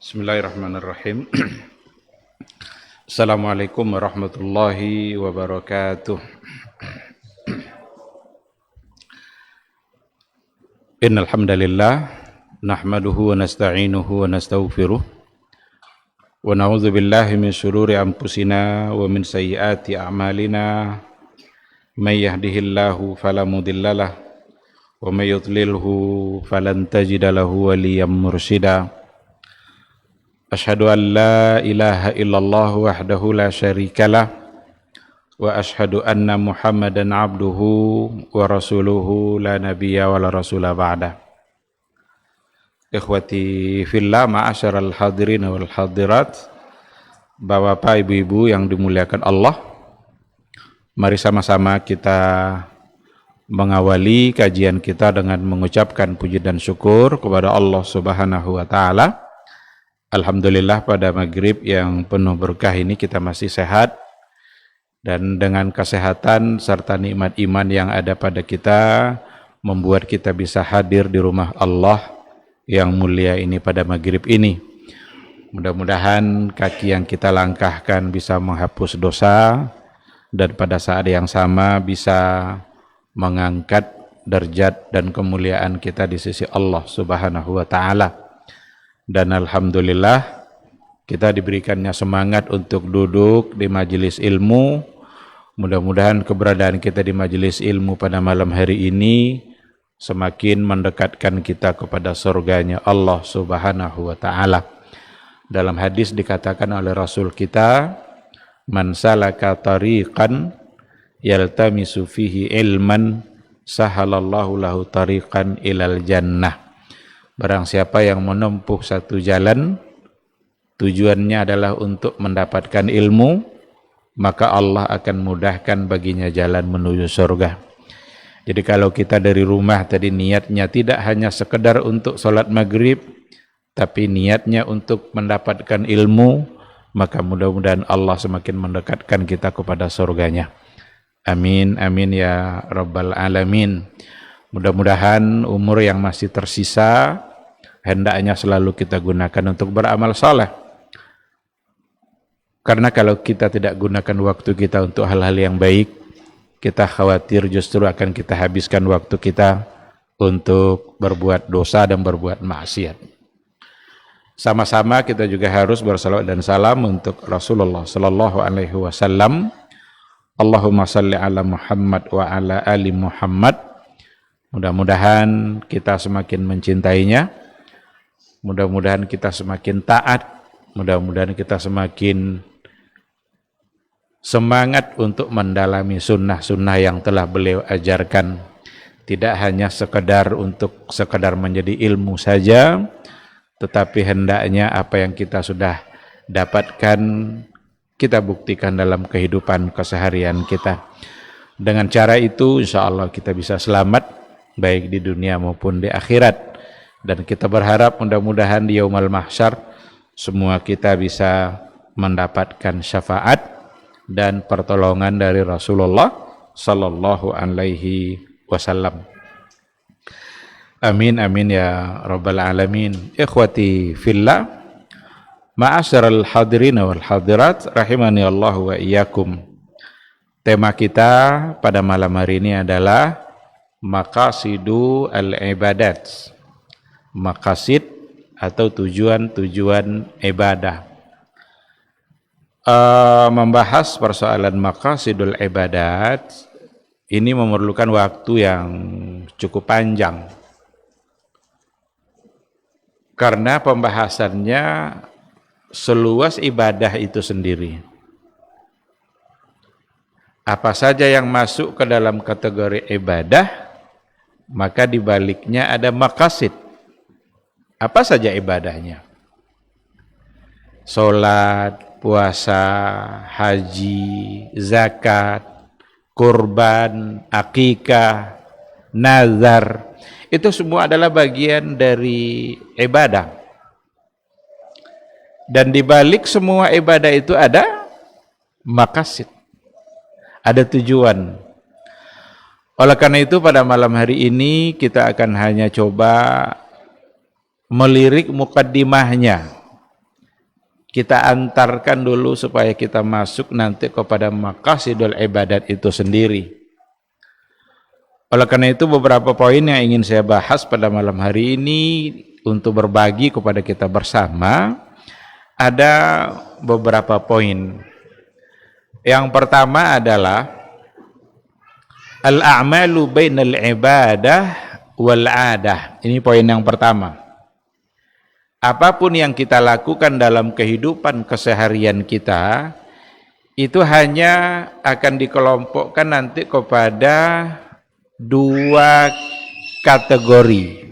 Bismillahirrahmanirrahim. Assalamualaikum warahmatullahi wabarakatuh. Innal hamdalillah nahmaduhu wa nasta'inuhu wa nastaghfiruh wa na'udzu billahi min shururi anfusina wa min sayyiati a'malina. May yahdihillahu fala mudhillalah wa may yudlilhu falan tajida lahu waliyyan mursyida. Asyhadu an la ilaha illallah wahdahu la syarikalah wa asyhadu anna Muhammadan abduhu wa rasuluhu la nabiyya wa la rasula ba'dah. Ikhwati fillah, ma'asyaral hadirin wal hadirat, Bapak Ibu-ibu yang dimuliakan Allah, mari sama-sama kita mengawali kajian kita dengan mengucapkan puji dan syukur kepada Allah Subhanahu wa taala. Alhamdulillah pada maghrib yang penuh berkah ini kita masih sehat, dan dengan kesehatan serta nikmat iman yang ada pada kita membuat kita bisa hadir di rumah Allah yang mulia ini pada maghrib ini. Mudah-mudahan kaki yang kita langkahkan bisa menghapus dosa, dan pada saat yang sama bisa mengangkat derajat dan kemuliaan kita di sisi Allah Subhanahu wa taala. Dan alhamdulillah kita diberikannya semangat untuk duduk di majelis ilmu. Mudah-mudahan keberadaan kita di majelis ilmu pada malam hari ini semakin mendekatkan kita kepada surganya Allah Subhanahu wa taala. Dalam hadis dikatakan oleh Rasul kita, man salaka tariqan yaltamisu fihi ilman sahalallahu lahu tariqan ilal jannah. Barang siapa yang menempuh satu jalan, tujuannya adalah untuk mendapatkan ilmu, maka Allah akan mudahkan baginya jalan menuju surga. Jadi kalau kita dari rumah tadi niatnya tidak hanya sekedar untuk sholat maghrib, tapi niatnya untuk mendapatkan ilmu, maka mudah-mudahan Allah semakin mendekatkan kita kepada surganya. Amin, amin ya rabbal alamin. Mudah-mudahan umur yang masih tersisa hendaknya selalu kita gunakan untuk beramal saleh. Karena kalau kita tidak gunakan waktu kita untuk hal-hal yang baik, kita khawatir justru akan kita habiskan waktu kita untuk berbuat dosa dan berbuat maksiat. Sama-sama kita juga harus bersalawat dan salam untuk Rasulullah sallallahu alaihi wasallam. Allahumma salli ala Muhammad wa ala ali Muhammad. Mudah-mudahan kita semakin mencintainya, mudah-mudahan kita semakin taat, mudah-mudahan kita semakin semangat untuk mendalami sunnah-sunnah yang telah beliau ajarkan. Tidak hanya sekedar menjadi ilmu saja, tetapi hendaknya apa yang kita sudah dapatkan kita buktikan dalam kehidupan keseharian kita. Dengan cara itu insya Allah kita bisa selamat baik di dunia maupun di akhirat, dan kita berharap mudah-mudahan di yaumul mahsyar semua kita bisa mendapatkan syafaat dan pertolongan dari Rasulullah sallallahu alaihi wasallam. Amin amin ya rabbal alamin. Ikhwati fillah, ma'asyaral hadirin wal hadirat rahimani Allah wa iyyakum. Tema kita pada malam hari ini adalah maqasidu al-ibadat. Maqasid atau tujuan-tujuan ibadah. Membahas persoalan maqasidul ibadat ini memerlukan waktu yang cukup panjang, karena pembahasannya seluas ibadah itu sendiri. Apa saja yang masuk ke dalam kategori ibadah, maka di baliknya ada maqasid. Apa saja ibadahnya? Salat, puasa, haji, zakat, kurban, akikah, nazar. Itu semua adalah bagian dari ibadah. Dan di balik semua ibadah itu ada maqasid. Ada tujuan. Oleh karena itu pada malam hari ini kita akan hanya coba melirik mukaddimahnya, kita antarkan dulu supaya kita masuk nanti kepada maqasidul ibadat itu sendiri. Oleh karena itu beberapa poin yang ingin saya bahas pada malam hari ini untuk berbagi kepada kita bersama, ada beberapa poin. Yang pertama adalah al-a'malu bainal ibadah wal 'adah. Ini poin yang pertama. Apapun yang kita lakukan dalam kehidupan keseharian kita, itu hanya akan dikelompokkan nanti kepada dua kategori.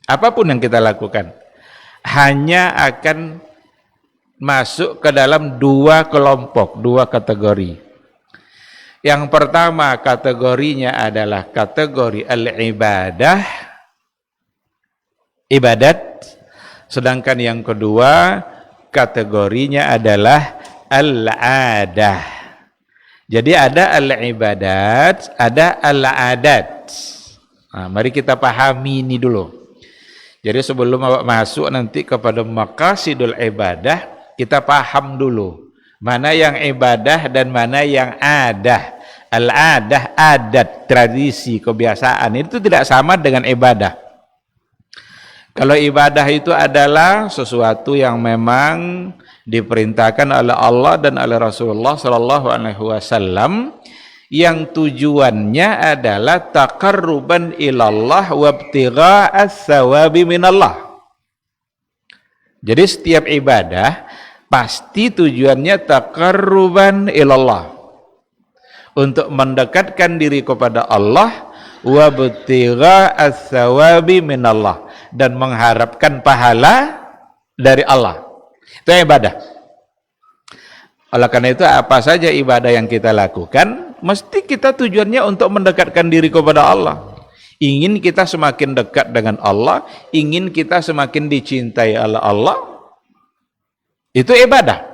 Apapun yang kita lakukan hanya akan masuk ke dalam dua kelompok, dua kategori. Yang pertama kategorinya adalah kategori al-ibadah, ibadat, sedangkan yang kedua kategorinya adalah al-'adah. Jadi ada al-ibadat, ada al-'adat. Nah, mari kita pahami ini dulu. Jadi sebelum masuk nanti kepada maqasidul ibadah, kita paham dulu mana yang ibadah dan mana yang adah. Al-'adah, adat, tradisi, kebiasaan, itu tidak sama dengan ibadah. Kalau ibadah itu adalah sesuatu yang memang diperintahkan oleh Allah dan oleh Rasulullah sallallahu alaihi wasallam, yang tujuannya adalah taqarruban ilallah wa ibtigha'as tsawabi minallah. Jadi setiap ibadah pasti tujuannya taqarruban ilallah, untuk mendekatkan diri kepada Allah, wa ibtigha'as tsawabi minallah, dan mengharapkan pahala dari Allah. Itu ibadah. Oleh karena itu apa saja ibadah yang kita lakukan, mesti kita tujuannya untuk mendekatkan diri kepada Allah. Ingin kita semakin dekat dengan Allah, ingin kita semakin dicintai oleh Allah. Itu ibadah.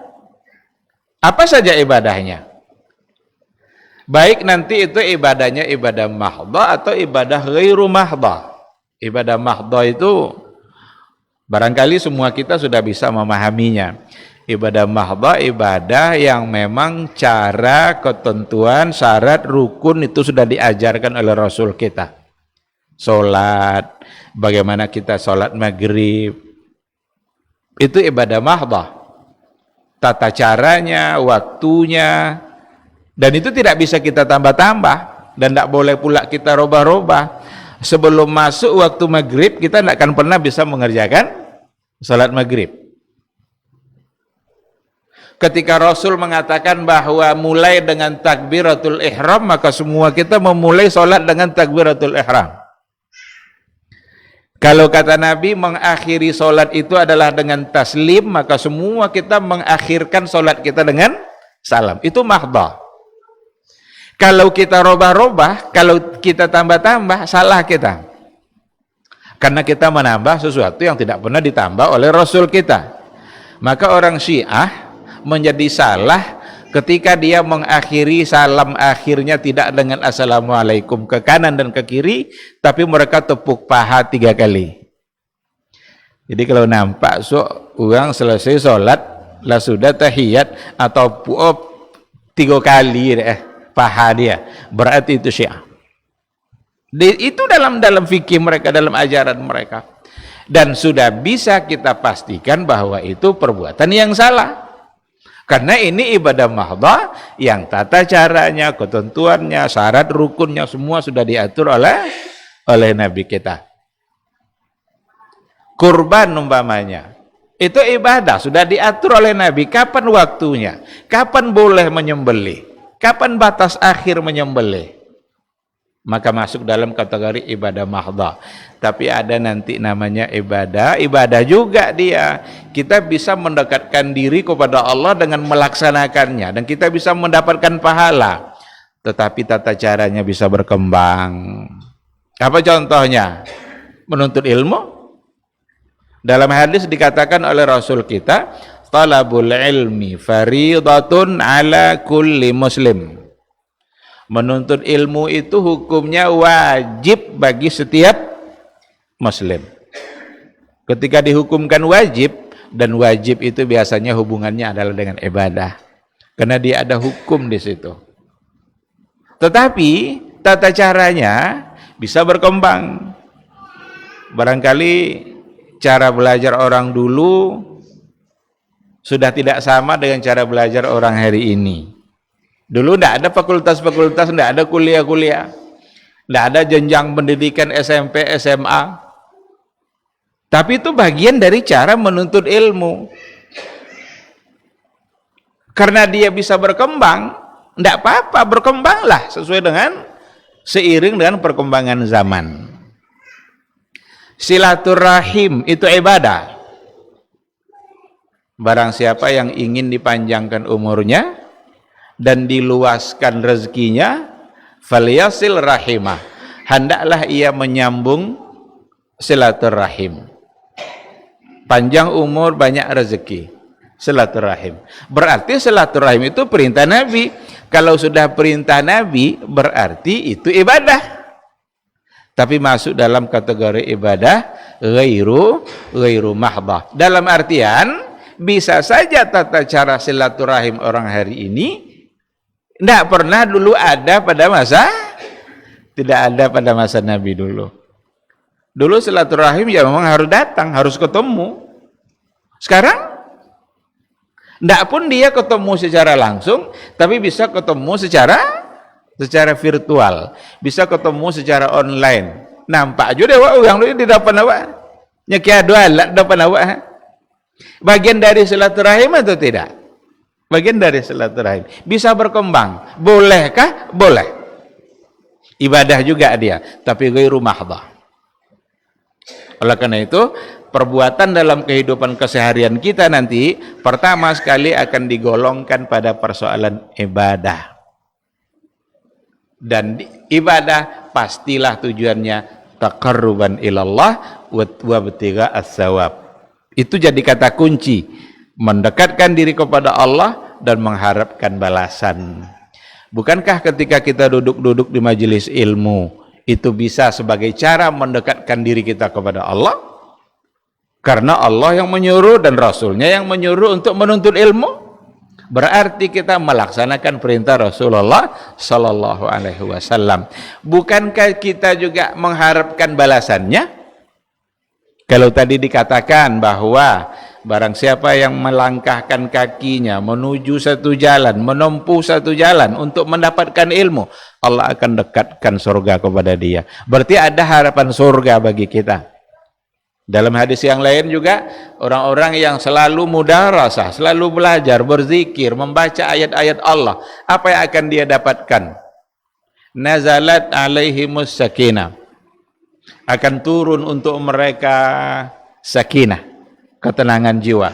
Apa saja ibadahnya? Baik nanti itu ibadahnya ibadah mahdhah atau ibadah ghairu mahdhah. Ibadah mahdhah itu barangkali semua kita sudah bisa memahaminya. Ibadah mahdhah, ibadah yang memang cara, ketentuan, syarat, rukun itu sudah diajarkan oleh Rasul kita. Salat, bagaimana kita salat maghrib, itu ibadah mahdhah. Tata caranya, waktunya, dan itu tidak bisa kita tambah-tambah, dan tidak boleh pula kita robah-robah. Sebelum masuk waktu maghrib, kita tidak akan pernah bisa mengerjakan salat maghrib. Ketika Rasul mengatakan bahwa mulai dengan takbiratul ihram, maka semua kita memulai salat dengan takbiratul ihram. Kalau kata Nabi mengakhiri salat itu adalah dengan taslim, maka semua kita mengakhirkan salat kita dengan salam. Itu mahdhah. Kalau kita robah-robah, kalau kita tambah-tambah, salah kita. Karena kita menambah sesuatu yang tidak pernah ditambah oleh Rasul kita. Maka orang Syiah menjadi salah ketika dia mengakhiri salam akhirnya tidak dengan assalamualaikum ke kanan dan ke kiri, tapi mereka tepuk paha 3 kali. Jadi kalau nampak orang selesai sholat lah sudah tahiyat atau 3 kali paha dia, berarti itu Syiah. Itu dalam fikih mereka, dalam ajaran mereka, dan sudah bisa kita pastikan bahwa itu perbuatan yang salah. Karena ini ibadah mahdhah yang tata caranya, ketentuannya, syarat rukunnya semua sudah diatur oleh Nabi kita. Kurban umpamanya, itu ibadah sudah diatur oleh Nabi. Kapan waktunya? Kapan boleh menyembelih? Kapan batas akhir menyembelih? Maka masuk dalam kategori ibadah mahdhah. Tapi ada nanti namanya ibadah juga dia. Kita bisa mendekatkan diri kepada Allah dengan melaksanakannya, dan kita bisa mendapatkan pahala. Tetapi tata caranya bisa berkembang. Apa contohnya? Menuntut ilmu. Dalam hadis dikatakan oleh Rasul kita, talabul ilmi faridatun ala kulli muslim. Menuntut ilmu itu hukumnya wajib bagi setiap muslim. Ketika dihukumkan wajib, dan wajib itu biasanya hubungannya adalah dengan ibadah. Karena dia ada hukum di situ. Tetapi tata caranya bisa berkembang. Barangkali cara belajar orang dulu sudah tidak sama dengan cara belajar orang hari ini. Dulu tidak ada fakultas-fakultas, tidak ada kuliah-kuliah, tidak ada jenjang pendidikan SMP, SMA. Tapi itu bagian dari cara menuntut ilmu. Karena dia bisa berkembang, tidak apa-apa, berkembanglah sesuai dengan seiring dengan perkembangan zaman. Silaturahim itu ibadah. Barang siapa yang ingin dipanjangkan umurnya dan diluaskan rezekinya, falyasil rahimah, hendaklah ia menyambung silaturahim. Panjang umur, banyak rezeki, silaturahim. Berarti silaturahim itu perintah Nabi. Kalau sudah perintah Nabi, berarti itu ibadah. Tapi masuk dalam kategori ibadah ghairu mahdhah. Dalam artian, bisa saja tata cara silaturahim orang hari ini tidak pernah dulu ada pada tidak ada pada masa Nabi dulu. Dulu silaturahim ya memang harus datang, harus ketemu. Sekarang tidak pun dia ketemu secara langsung, tapi bisa ketemu secara virtual, bisa ketemu secara online. Nampak juga deh, yang lu di depan awak, nyekia dua lah depan awak. Bagian dari silaturahim atau tidak? Bagian dari silaturahim. Bisa berkembang. Bolehkah? Boleh. Ibadah juga dia, tapi ghairu mahdhah. Oleh karena itu, perbuatan dalam kehidupan keseharian kita nanti pertama sekali akan digolongkan pada persoalan ibadah. Dan ibadah pastilah tujuannya taqarruban ilallah wa ibtigha as-shawab. Itu jadi kata kunci, mendekatkan diri kepada Allah dan mengharapkan balasan. Bukankah ketika kita duduk-duduk di majelis ilmu, itu bisa sebagai cara mendekatkan diri kita kepada Allah? Karena Allah yang menyuruh dan Rasulnya yang menyuruh untuk menuntut ilmu. Berarti kita melaksanakan perintah Rasulullah Sallallahu Alaihi Wasallam. Bukankah kita juga mengharapkan balasannya? Kalau tadi dikatakan bahwa barang siapa yang melangkahkan kakinya menuju satu jalan, menempuh satu jalan untuk mendapatkan ilmu, Allah akan dekatkan surga kepada dia. Berarti ada harapan surga bagi kita. Dalam hadis yang lain juga, orang-orang yang selalu mudarasah, selalu belajar, berzikir, membaca ayat-ayat Allah, apa yang akan dia dapatkan? Nazalat alaihimus sakinah. Akan turun untuk mereka sakinah, ketenangan jiwa.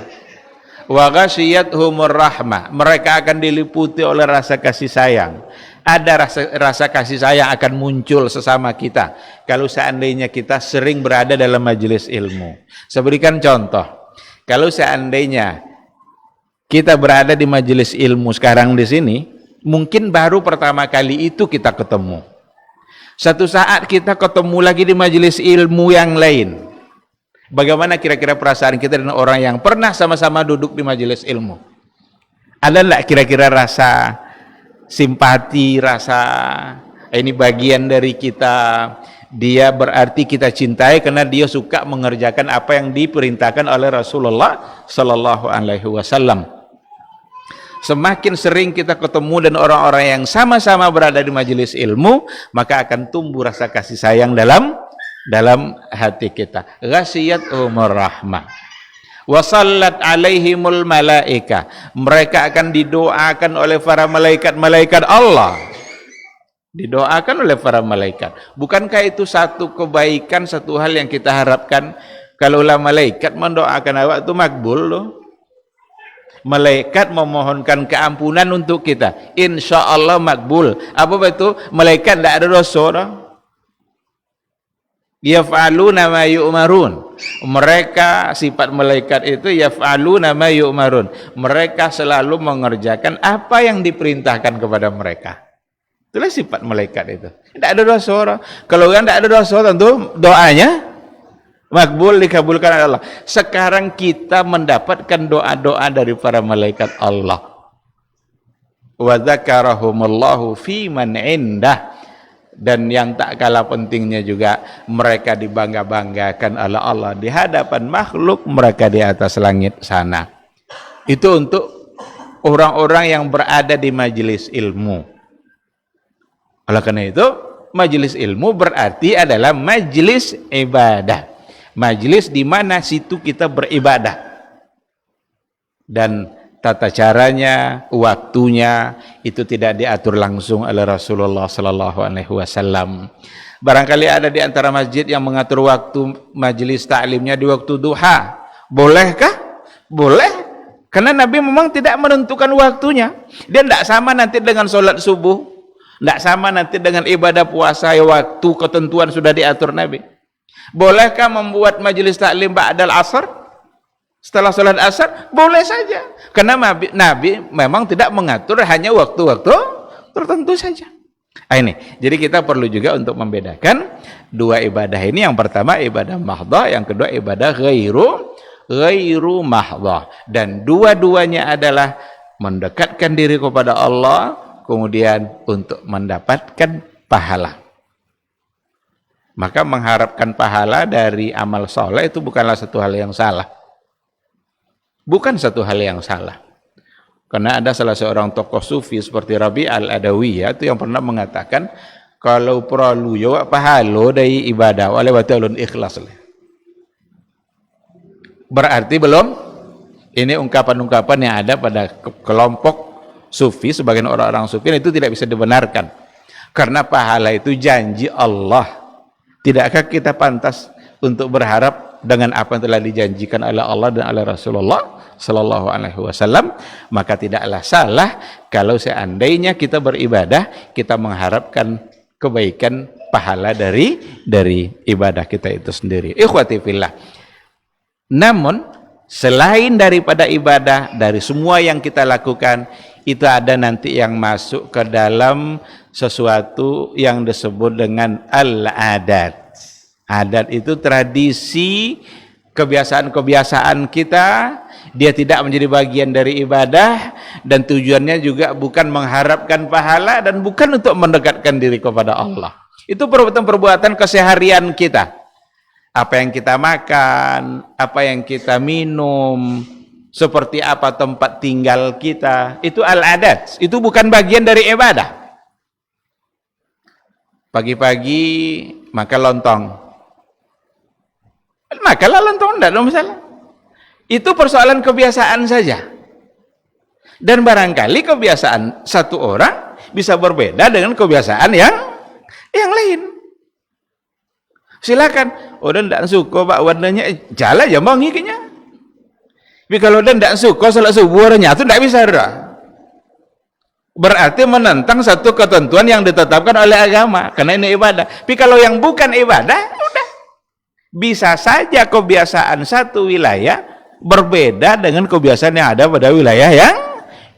Wa ghasyiyatuhumur rahmah, mereka akan diliputi oleh rasa kasih sayang. Ada rasa kasih sayang akan muncul sesama kita kalau seandainya kita sering berada dalam majelis ilmu. Saya berikan contoh. Kalau seandainya kita berada di majelis ilmu sekarang di sini, mungkin baru pertama kali itu kita ketemu. Satu saat kita ketemu lagi di majelis ilmu yang lain. Bagaimana kira-kira perasaan kita dengan orang yang pernah sama-sama duduk di majelis ilmu? Ada enggak kira-kira rasa simpati, rasa ini bagian dari kita, dia berarti kita cintai karena dia suka mengerjakan apa yang diperintahkan oleh Rasulullah Sallallahu Alaihi Wasallam. Semakin sering kita ketemu dengan orang-orang yang sama-sama berada di majelis ilmu, maka akan tumbuh rasa kasih sayang dalam hati kita. Ghasyiyatuhumur rahmah. Wasallat alaihimul malaika, mereka akan didoakan oleh para malaikat-malaikat Allah. Didoakan oleh para malaikat. Bukankah itu satu kebaikan, satu hal yang kita harapkan? Kalaulah malaikat mendoakan awak itu makbul loh. Malaikat memohonkan keampunan untuk kita, insya Allah makbul. Apa itu? Malaikat tidak ada dosa dah. Yaf'aluna ma yu'marun. Mereka, sifat malaikat itu yaf'aluna ma yu'marun. Mereka selalu mengerjakan apa yang diperintahkan kepada mereka. Itulah sifat malaikat itu. Tidak ada dosa. Kalau yang tidak ada dosa, tentu doanya Makbul, dikabulkan oleh Allah. Sekarang kita mendapatkan doa-doa dari para malaikat Allah. Wa dzakarahumullahu fi man indah. Dan yang tak kalah pentingnya juga, mereka dibangga-banggakan oleh Allah di hadapan makhluk mereka di atas langit sana. Itu untuk orang-orang yang berada di majelis ilmu. Oleh karena itu, majelis ilmu berarti adalah majelis ibadah. Majelis di mana situ kita beribadah. Dan tata caranya, waktunya itu tidak diatur langsung oleh Rasulullah sallallahu alaihi wasallam. Barangkali ada di antara masjid yang mengatur waktu majelis taklimnya di waktu duha. Bolehkah? Boleh. Karena Nabi memang tidak menentukan waktunya. Dia tidak sama nanti dengan sholat subuh, tidak sama nanti dengan ibadah puasa, ya waktu ketentuan sudah diatur Nabi. Bolehkah membuat majelis taklim ba'dal asar? Setelah sholat asar? Boleh saja. Karena Nabi memang tidak mengatur, hanya waktu-waktu tertentu saja. Ini, jadi kita perlu juga untuk membedakan dua ibadah ini. Yang pertama ibadah mahdhah, yang kedua ibadah ghairu mahdhah. Dan dua-duanya adalah mendekatkan diri kepada Allah, kemudian untuk mendapatkan pahala. Maka mengharapkan pahala dari amal soleh itu bukanlah satu hal yang salah. Bukan satu hal yang salah. Karena ada salah seorang tokoh sufi seperti Rabi al-Adawiyah itu yang pernah mengatakan, kalau perlu ya pahala dari ibadah oleh watalun ikhlas. Berarti belum, ini ungkapan-ungkapan yang ada pada kelompok sufi, sebagian orang-orang sufi itu tidak bisa dibenarkan. Karena pahala itu janji Allah. Tidakkah kita pantas untuk berharap dengan apa yang telah dijanjikan oleh Allah dan oleh Rasulullah sallallahu alaihi wasallam? Maka tidaklah salah kalau seandainya kita beribadah, kita mengharapkan kebaikan pahala dari ibadah kita itu sendiri. Ikhwati fillah. Namun selain daripada ibadah, dari semua yang kita lakukan, itu ada nanti yang masuk ke dalam sesuatu yang disebut dengan al-adat. Adat itu tradisi, kebiasaan-kebiasaan kita. Dia tidak menjadi bagian dari ibadah, dan tujuannya juga bukan mengharapkan pahala dan bukan untuk mendekatkan diri kepada Allah. Itu perbuatan-perbuatan keseharian kita. Apa yang kita makan, apa yang kita minum, seperti apa tempat tinggal kita, itu al-adat. Itu bukan bagian dari ibadah. Pagi-pagi makan lontong, makanlah lontong, tidak ada masalah. Itu persoalan kebiasaan saja. Dan barangkali kebiasaan satu orang bisa berbeda dengan kebiasaan yang lain. Silakan. Oh, dan tidak suka pak warnanya, jalan ya mau ngikinya. Tapi kalau dia tidak suka salat subuh warnanya itu tidak bisa dah. Berarti menentang satu ketentuan yang ditetapkan oleh agama, karena ini ibadah. Tapi kalau yang bukan ibadah, udah. Bisa saja kebiasaan satu wilayah berbeda dengan kebiasaan yang ada pada wilayah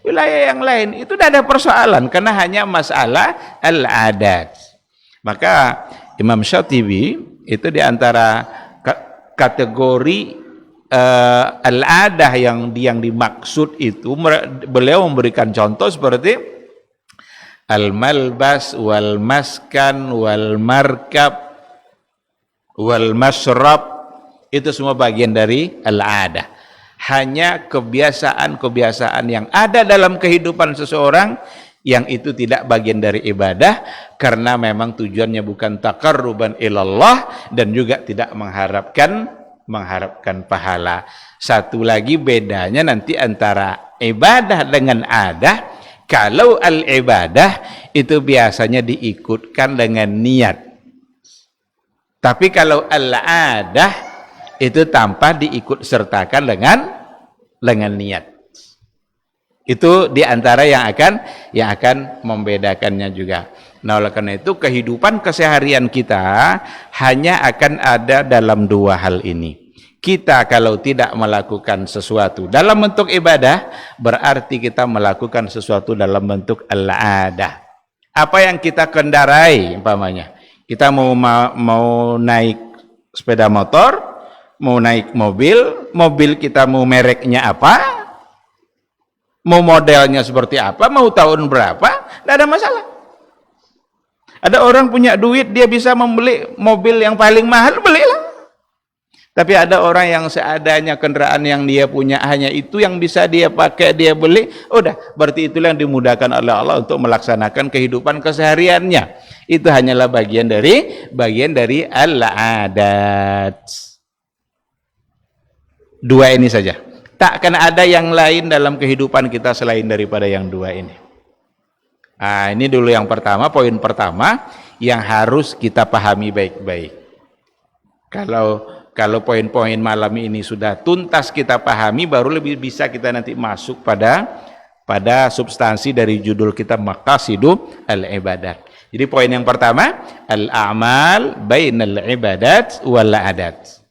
yang lain. Itu tidak ada persoalan, karena hanya masalah al-adat. Maka Imam Syatibi itu diantara kategori al-adah yang dimaksud itu, beliau memberikan contoh seperti al-malbas wal maskan wal markab wal masrab. Itu semua bagian dari al-adah. Hanya kebiasaan-kebiasaan yang ada dalam kehidupan seseorang yang itu tidak bagian dari ibadah, karena memang tujuannya bukan taqarruban ilallah dan juga tidak mengharapkan pahala. Satu lagi bedanya nanti antara ibadah dengan adah. Kalau al-ibadah itu biasanya diikutkan dengan niat. Tapi kalau al-adah itu tanpa diikut sertakan dengan niat. Itu diantara yang akan membedakannya juga. Nah, oleh karena itu kehidupan keseharian kita hanya akan ada dalam dua hal ini. Kita kalau tidak melakukan sesuatu dalam bentuk ibadah, berarti kita melakukan sesuatu dalam bentuk al-adah. Apa yang kita kendarai, umpamanya kita mau naik sepeda motor, mau naik mobil, mobil kita mau mereknya apa, mau modelnya seperti apa, mau tahun berapa, tidak ada masalah. Ada orang punya duit, dia bisa membeli mobil yang paling mahal, belilah. Tapi ada orang yang seadanya kendaraan yang dia punya hanya itu yang bisa dia pakai, dia beli, udah, berarti itulah yang dimudahkan oleh Allah untuk melaksanakan kehidupan kesehariannya. Itu hanyalah bagian dari al-adat. Dua ini saja. Takkan ada yang lain dalam kehidupan kita selain daripada yang dua ini. Nah, ini dulu yang pertama, poin pertama yang harus kita pahami baik-baik. Kalau poin-poin malam ini sudah tuntas kita pahami, baru lebih bisa kita nanti masuk pada substansi dari judul kita Maqasidu al-Ibadat. Jadi poin yang pertama, al-a'mal bainal ibadat wal adat.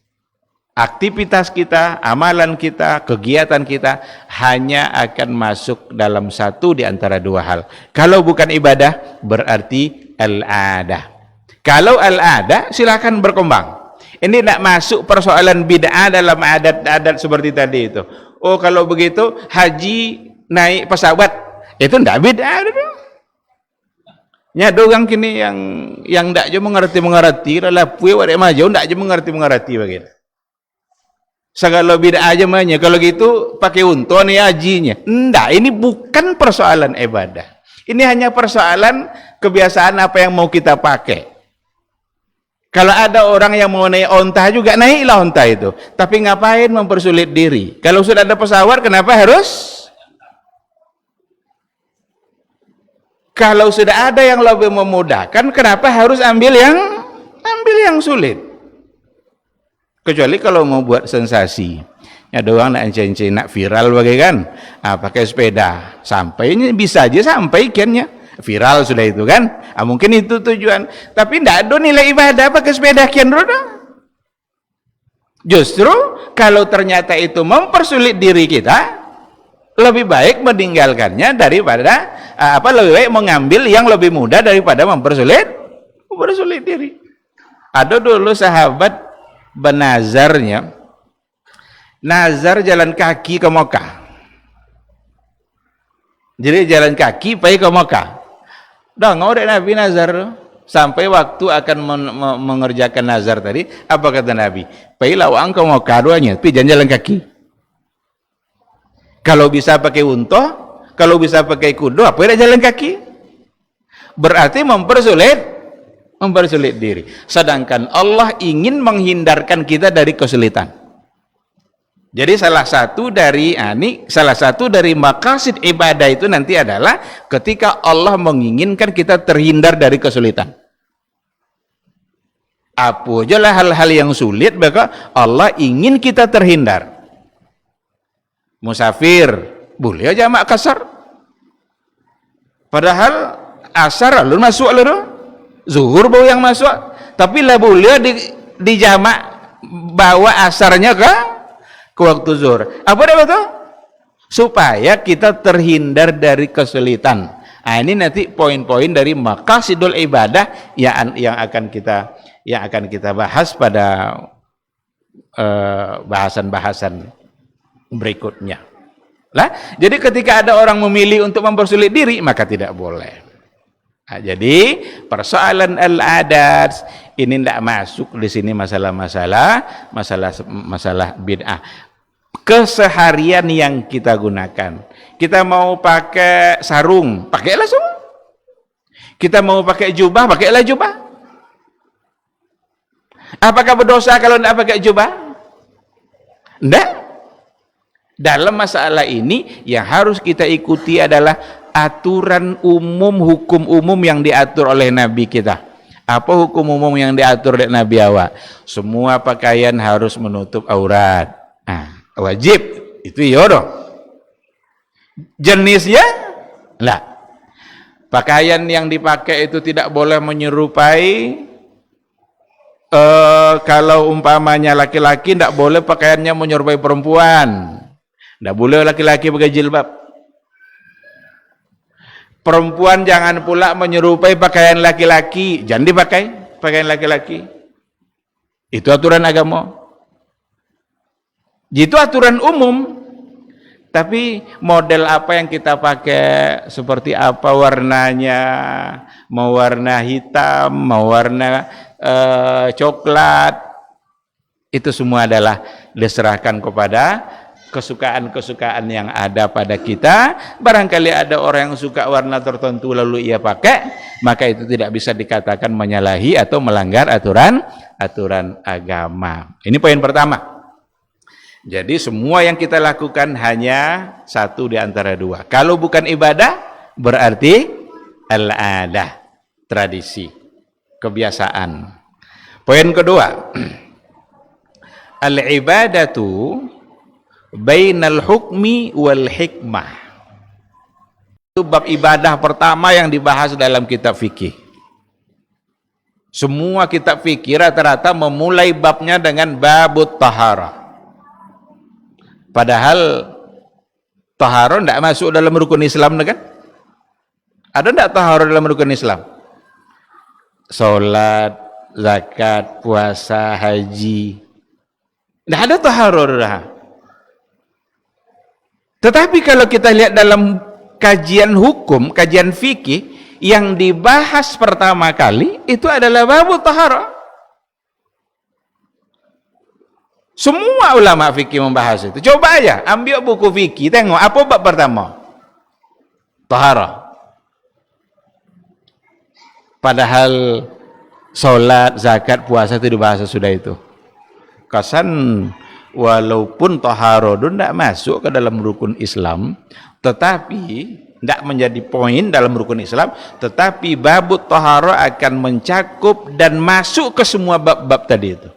Aktivitas kita, amalan kita, kegiatan kita hanya akan masuk dalam satu di antara dua hal. Kalau bukan ibadah, berarti al-adah. Kalau al-adah, silakan berkembang. Ini tidak masuk persoalan bid'ah dalam adat-adat seperti tadi itu. Oh, kalau begitu haji naik pesawat, itu tidak bid'ah. Nya doang kini yang tidak je mengerti lapui wak maju tidak je mengerti begitu. Segala bid'ah aja mahnya. Kalau gitu pakai unta nih hajinya. Enggak, ini bukan persoalan ibadah. Ini hanya persoalan kebiasaan apa yang mau kita pakai. Kalau ada orang yang mau naik onta juga, naiklah onta itu. Tapi ngapain mempersulit diri? Kalau sudah ada pesawat, kenapa harus? Kalau sudah ada yang lebih memudahkan, kenapa harus ambil yang sulit? Kecuali kalau mau buat sensasi. Ya doang nak encen-encen, nak viral bagai kan? Pakai sepeda. Sampai ini bisa aja sampai kiannya. Viral sudah itu kan, mungkin itu tujuan, tapi tidak ada nilai ibadah pakai sepeda kian roda. Justru kalau ternyata itu mempersulit diri kita, lebih baik meninggalkannya daripada lebih baik mengambil yang lebih mudah daripada mempersulit diri. Ada dulu sahabat benazarnya, nazar jalan kaki ke Mekah. Jadi jalan kaki pergi ke Mekah. Dah ngorek Nabi nazar sampai waktu akan mengerjakan nazar tadi, apa kata Nabi? Pergilah wang ke Mekah duanya, tapi jangan jalan kaki. Kalau bisa pakai unta, kalau bisa pakai kuda, apa tidak jalan kaki? Berarti mempersulit diri. Sedangkan Allah ingin menghindarkan kita dari kesulitan. Jadi salah satu dari maqasid ibadah itu nanti adalah ketika Allah menginginkan kita terhindar dari kesulitan. Apa aja lah hal-hal yang sulit, maka Allah ingin kita terhindar. Musafir boleh jamak kasar. Padahal asar lalu masuk lalu. Zuhur bau yang masuk, tapi lah boleh di jamak bawa asarnya ke waktu zuhur. Apa dia betul? Supaya kita terhindar dari kesulitan. Nah, ini nanti poin-poin dari maqasidul ibadah yang akan kita bahas pada bahasan-bahasan berikutnya. Lah, jadi ketika ada orang memilih untuk mempersulit diri, maka tidak boleh. Nah, jadi persoalan al-adat ini tidak masuk di sini masalah bid'ah. Keseharian yang kita gunakan. Kita mau pakai sarung, pakailah sarung. Kita mau pakai jubah, pakailah jubah. Apakah berdosa kalau tidak pakai jubah? Tidak. Dalam masalah ini yang harus kita ikuti adalah aturan umum, hukum umum yang diatur oleh Nabi kita. Apa hukum umum yang diatur oleh Nabi awak? Semua pakaian harus menutup aurat. Wajib itu yoro. Jenisnya lah. Pakaian yang dipakai itu tidak boleh menyerupai kalau umpamanya laki-laki tidak boleh pakaiannya menyerupai perempuan. Tidak boleh laki-laki pakai jilbab. Perempuan jangan pula menyerupai pakaian laki-laki. Jangan dipakai pakaian laki-laki. Itu aturan agama. Itu aturan umum. Tapi model apa yang kita pakai, seperti apa warnanya, mau warna hitam, mau warna coklat, itu semua adalah diserahkan kepada kesukaan-kesukaan yang ada pada kita. Barangkali ada orang yang suka warna tertentu lalu ia pakai, maka itu tidak bisa dikatakan menyalahi atau melanggar aturan agama. Ini poin pertama. Jadi semua yang kita lakukan hanya satu di antara dua. Kalau bukan ibadah, berarti al-adah, tradisi, kebiasaan. Poin kedua, al-ibadatu bainal hukmi wal hikmah. Itu bab ibadah pertama yang dibahas dalam kitab fikih. Semua kitab fikih rata-rata memulai babnya dengan babut taharah. Padahal taharah tidak masuk dalam rukun Islam, kan? Ada tidak taharah dalam rukun Islam? Salat, zakat, puasa, haji. Tidak ada taharah. Tetapi kalau kita lihat dalam kajian hukum, kajian fikih, yang dibahas pertama kali itu adalah bab taharah. Semua ulama fikih membahas itu. Coba aja ambil buku fikih, tengok apa bab pertama? Taharah. Padahal salat, zakat, puasa itu dibahas sudah itu. Kesan walaupun taharah itu tidak masuk ke dalam rukun Islam, tetapi tidak menjadi poin dalam rukun Islam, tetapi babut taharah akan mencakup dan masuk ke semua bab-bab tadi itu.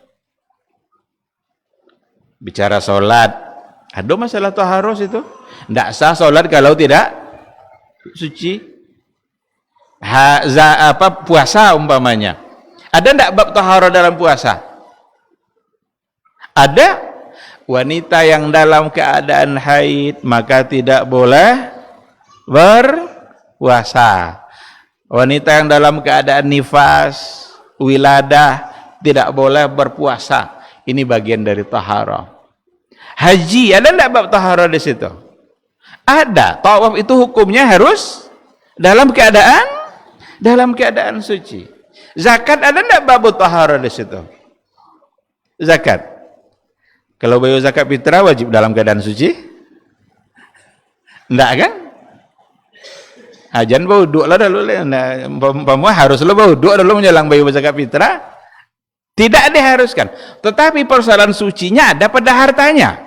Bicara solat, ada masalah taharus itu. Tidak sah solat kalau tidak suci. Puasa umpamanya. Ada tidak bab taharus dalam puasa? Ada. Wanita yang dalam keadaan haid maka tidak boleh berpuasa. Wanita yang dalam keadaan nifas, wiladah tidak boleh berpuasa. Ini bagian dari taharah. Haji, ada tidak bab taharah di situ? Ada. Tawaf itu hukumnya harus dalam keadaan suci. Zakat ada tidak bab taharah di situ? Zakat. Kalau bayar zakat fitrah wajib dalam keadaan suci? Tidak kan? Ajan bau duk lah dulu. Harus lo bau duk dulu menjelang bayar zakat fitrah. Tidak diharuskan, tetapi persoalan sucinya ada pada hartanya.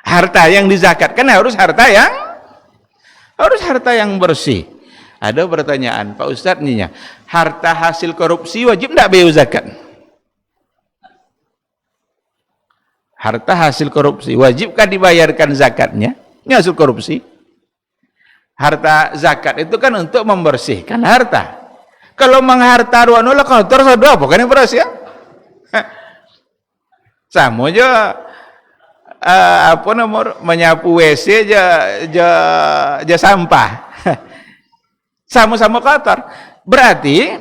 Harta yang dizakatkan harus harta yang bersih. Ada pertanyaan, Pak Ustadz nih, harta hasil korupsi wajib tidak bayar zakat? Harta hasil korupsi wajibkah dibayarkan zakatnya? Ini hasil korupsi. Harta zakat itu kan untuk membersihkan harta. Kalau mengharta ruanula kotor sadua apa kan yang beras ya? Sama aja menyapu WC aja sampah. Sama-sama kotor. Berarti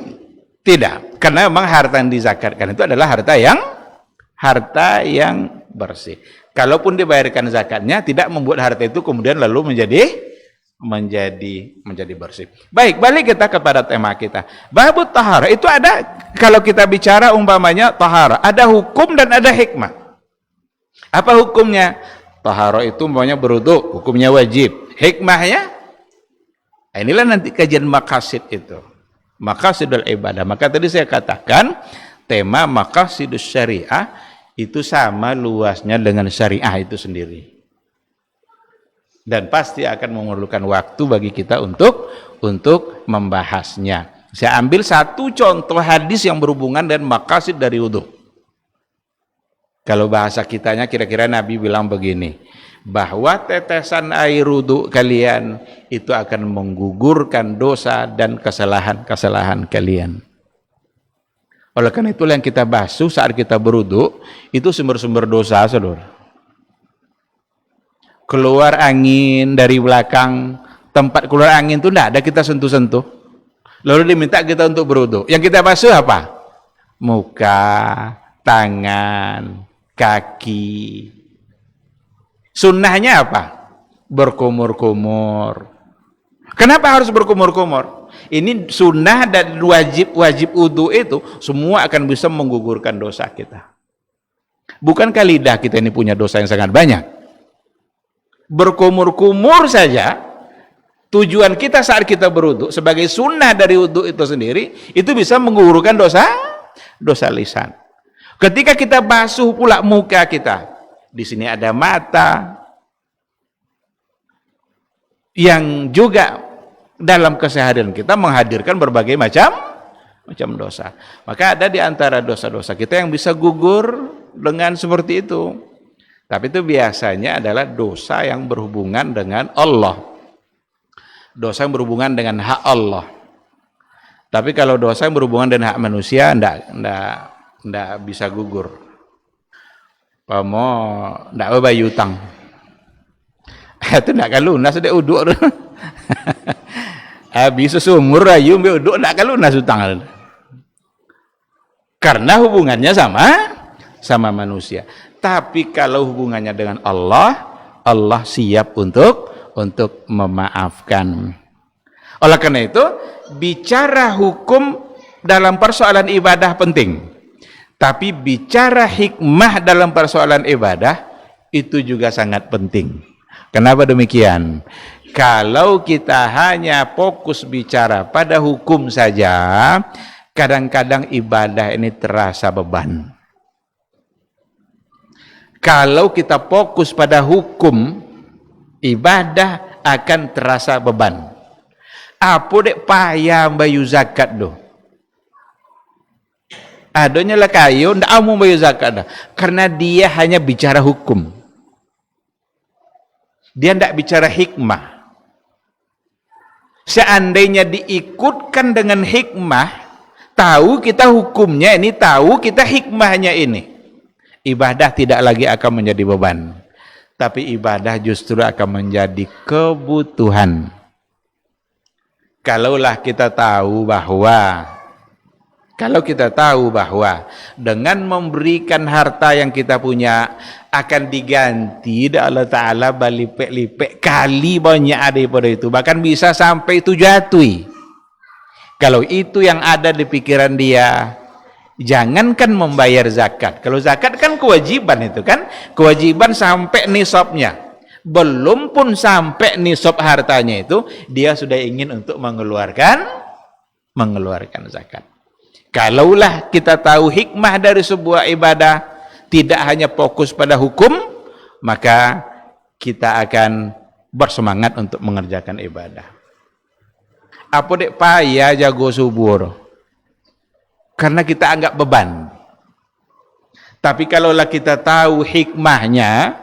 tidak, karena memang harta yang dizakatkan itu adalah harta yang bersih. Kalaupun dibayarkan zakatnya tidak membuat harta itu kemudian lalu menjadi bersih. Baik, balik kita kepada tema kita. Babut taharah itu ada, kalau kita bicara umpamanya taharah, ada hukum dan ada hikmah. Apa hukumnya? Taharah itu umpamanya berwudu, hukumnya wajib. Hikmahnya? Inilah nanti kajian maqasid itu. Maqasidul ibadah. Maka tadi saya katakan tema maqasidus syariah itu sama luasnya dengan syariah itu sendiri. Dan pasti akan memerlukan waktu bagi kita untuk membahasnya. Saya ambil satu contoh hadis yang berhubungan dengan maqasid dari wudu. Kalau bahasa kitanya kira-kira Nabi bilang begini, bahwa tetesan air wudu kalian itu akan menggugurkan dosa dan kesalahan kalian. Oleh karena itulah yang kita basuh saat kita berwudu itu sumber-sumber dosa, saudara. Keluar angin dari belakang, tempat keluar angin itu tidak ada kita sentuh-sentuh. Lalu diminta kita untuk berwudu. Yang kita basuh apa? Muka, tangan, kaki. Sunnahnya apa? Berkumur-kumur. Kenapa harus berkumur-kumur? Ini sunnah dan wajib wudu itu semua akan bisa menggugurkan dosa kita. Bukankah lidah kita ini punya dosa yang sangat banyak? Berkumur-kumur saja, tujuan kita saat kita berwudu sebagai sunnah dari wudu itu sendiri, itu bisa menggugurkan dosa lisan. Ketika kita basuh pula muka kita, di sini ada mata yang juga dalam keseharian kita menghadirkan berbagai macam dosa. Maka ada di antara dosa-dosa kita yang bisa gugur dengan seperti itu. Tapi itu biasanya adalah dosa yang berhubungan dengan Allah. Dosa yang berhubungan dengan hak Allah. Tapi kalau dosa yang berhubungan dengan hak manusia, ndak bisa gugur. Pamo ndak bayar utang. Itu ndak kan lunas dek uduk. Habis sumur ayu mbek uduk ndak kan lunas utang. Karena hubungannya sama manusia. Tapi kalau hubungannya dengan Allah, Allah siap untuk memaafkan. Oleh karena itu, bicara hukum dalam persoalan ibadah penting. Tapi bicara hikmah dalam persoalan ibadah itu juga sangat penting. Kenapa demikian? Kalau kita hanya fokus bicara pada hukum saja, kadang-kadang ibadah ini terasa beban. Kalau kita fokus pada hukum, ibadah akan terasa beban. Apa dek payah bayu zakat do? Adanya lah kayu, ndak mau bayu zakat dah. Karena dia hanya bicara hukum. Dia ndak bicara hikmah. Seandainya diikutkan dengan hikmah, tahu kita hukumnya ini, tahu kita hikmahnya ini, ibadah tidak lagi akan menjadi beban, tapi ibadah justru akan menjadi kebutuhan. Kalau kita tahu bahwa dengan memberikan harta yang kita punya akan diganti oleh Allah Ta'ala berlipet-lipet kali banyak daripada itu, bahkan bisa sampai itu jatuh. Kalau itu yang ada di pikiran dia, jangankan membayar zakat. Kalau zakat kan kewajiban, itu kan kewajiban sampai nisabnya. Belum pun sampai nisab hartanya itu, dia sudah ingin untuk mengeluarkan zakat. Kalaulah kita tahu hikmah dari sebuah ibadah, tidak hanya fokus pada hukum, maka kita akan bersemangat untuk mengerjakan ibadah. Apa dek payah jago subuh? Karena kita anggap beban. Tapi kalaulah kita tahu hikmahnya,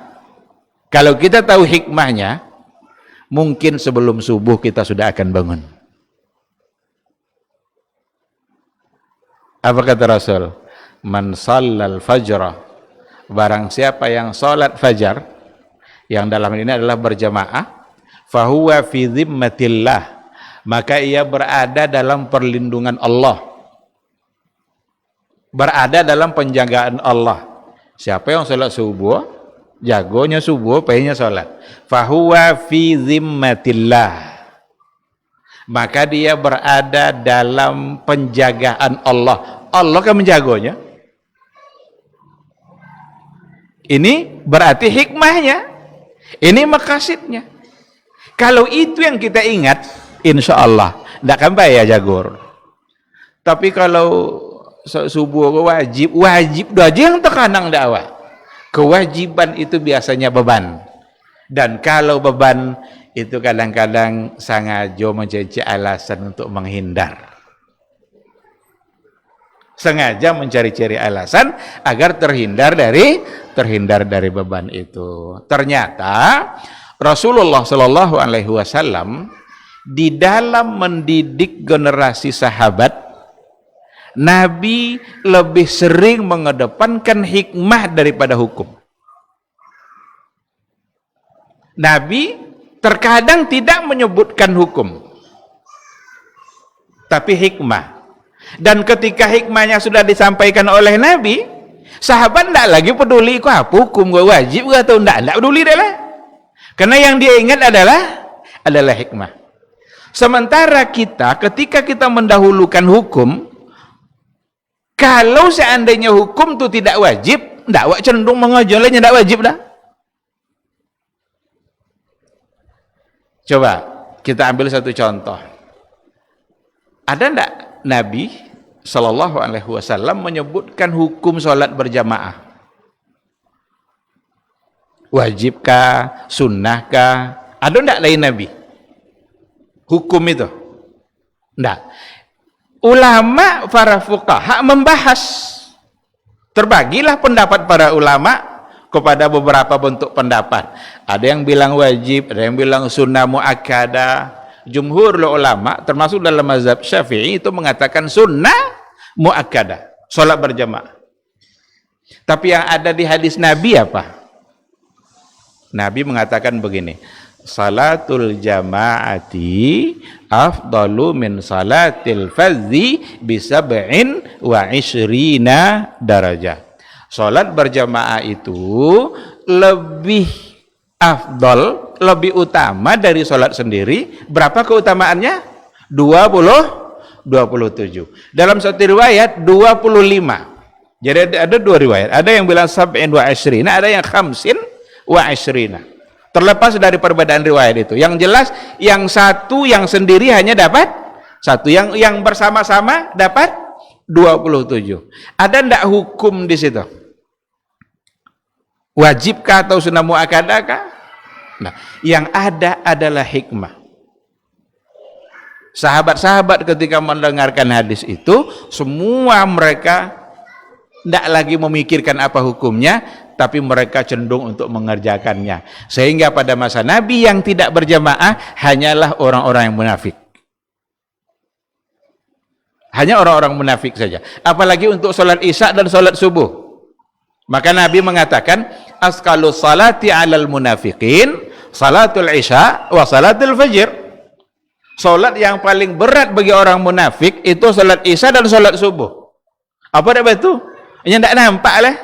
mungkin sebelum subuh kita sudah akan bangun. Apa kata Rasul? Man shallal fajra, barang siapa yang salat fajar, yang dalam ini adalah berjamaah, fahuwa fi dhimmatillah, maka ia berada dalam perlindungan Allah, berada dalam penjagaan Allah. Siapa yang salat subuh, jagonya subuh, pengennya salat, fahuwa fi dhimmatillah, maka dia berada dalam penjagaan Allah. Allah kan menjaganya. Ini berarti hikmahnya, ini maqasidnya. Kalau itu yang kita ingat, insya Allah tidak akan bayar jagur. Tapi kalau subuh wajib aja yang terkanang dakwah. Kewajiban itu biasanya beban. Dan kalau beban itu kadang-kadang sengaja mencari alasan untuk menghindar. Sengaja mencari-cari alasan agar terhindar dari beban itu. Ternyata Rasulullah Shallallahu Alaihi Wasallam di dalam mendidik generasi sahabat, Nabi lebih sering mengedepankan hikmah daripada hukum. Nabi terkadang tidak menyebutkan hukum, tapi hikmah. Dan ketika hikmahnya sudah disampaikan oleh Nabi, Sahabat tidak lagi peduli kok apa hukum gue wajib gue atau tidak peduli dah lah. Karena yang dia ingat adalah hikmah. Sementara kita ketika kita mendahulukan hukum, kalau seandainya hukum itu tidak wajib, tidak cenderung mengojolnya tidak wajib dah. Coba kita ambil satu contoh. Ada tidak Nabi Sallallahu Alaihi Wasallam menyebutkan hukum sholat berjamaah? Wajibkah, sunnahkah? Ada tidak lain Nabi? Hukum itu? Tidak. Ulama para fuqaha membahas. Terbagilah pendapat para ulama kepada beberapa bentuk pendapat. Ada yang bilang wajib, ada yang bilang sunnah muakkadah. Jumhur ulama termasuk dalam mazhab Syafi'i itu mengatakan sunnah muakkadah, salat berjamaah. Tapi yang ada di hadis Nabi apa? Nabi mengatakan begini, salatul jamaati afdalu min salatil fardhi bi sab'in wa ishrina darajah. Salat berjamaah itu lebih afdal, lebih utama dari salat sendiri. Berapa keutamaannya? 27. Dalam satu riwayat 25. Jadi ada dua riwayat. Ada yang bilang sab'in wa ishrina, ada yang khamsin wa ishrina. Terlepas dari perbedaan riwayat itu. Yang jelas yang satu yang sendiri hanya dapat satu, yang bersama-sama dapat 27. Ada ndak hukum di situ? Wajibkah atau sunnah muakkadahkah? Nah, yang ada adalah hikmah. Sahabat-sahabat ketika mendengarkan hadis itu, semua mereka tidak lagi memikirkan apa hukumnya, tapi mereka cenderung untuk mengerjakannya. Sehingga pada masa Nabi yang tidak berjamaah hanyalah orang-orang yang munafik. Hanya orang-orang munafik saja. Apalagi untuk sholat isya dan sholat subuh. Maka Nabi mengatakan, asqalu salati alal munafiqin salatul isya wa salatul fajr. Salat yang paling berat bagi orang munafik itu salat isya dan salat subuh. Apa dah itu? Yang tak nampak lah.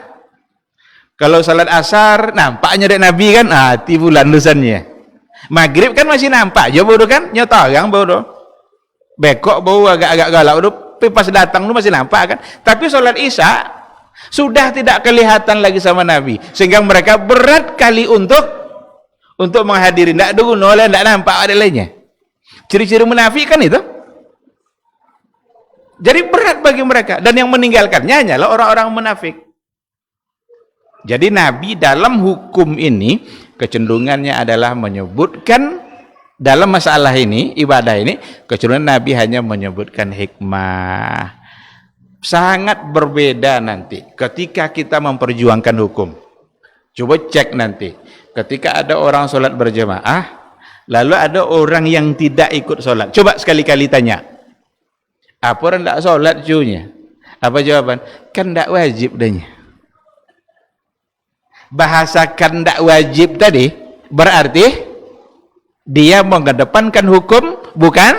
Kalau salat asar nampaknya dari Nabi kan, hati bulan lusannya. Maghrib kan masih nampak, jauh bodoh kan, nyata yang bodoh. Bekok bau agak-agak galak, udah pas datang lu masih nampak kan. Tapi salat isya sudah tidak kelihatan lagi sama Nabi, sehingga mereka berat kali untuk menghadiri. Tidak dulu oleh tidak nampak ada lainnya. Ciri-ciri munafik kan itu. Jadi berat bagi mereka, dan yang meninggalkannya hanyalah orang-orang munafik. Jadi Nabi dalam hukum ini kecenderungannya adalah menyebutkan dalam masalah ini, ibadah ini, kecenderungan Nabi hanya menyebutkan hikmah. Sangat berbeda nanti ketika kita memperjuangkan hukum. Coba cek nanti ketika ada orang sholat berjamaah, lalu ada orang yang tidak ikut sholat. Coba sekali-kali tanya, apa orang tidak sholat cunya? Apa jawaban? Kan tidak wajib dahnya. Bahasakan tidak wajib tadi berarti dia mengedepankan hukum, bukan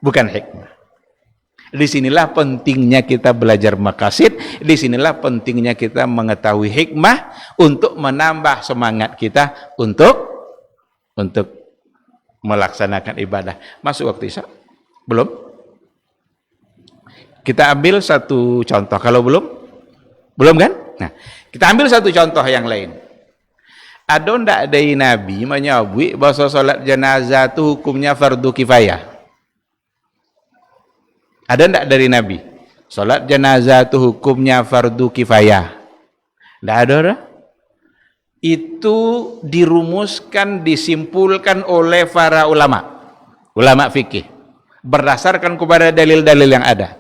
hikmah. Disinilah pentingnya kita belajar maqasid, disinilah pentingnya kita mengetahui hikmah untuk menambah semangat kita untuk melaksanakan ibadah. Masuk waktu isya? Belum? Kita ambil satu contoh. Kalau belum kan? Nah, kita ambil satu contoh yang lain. Ada ndak dari Nabi menyebut bahwa salat jenazah itu hukumnya fardu kifayah? Ada ndak dari Nabi? Salat jenazah itu hukumnya fardu kifayah? Ndak ada. Itu dirumuskan, disimpulkan oleh para ulama fikih berdasarkan kepada dalil-dalil yang ada.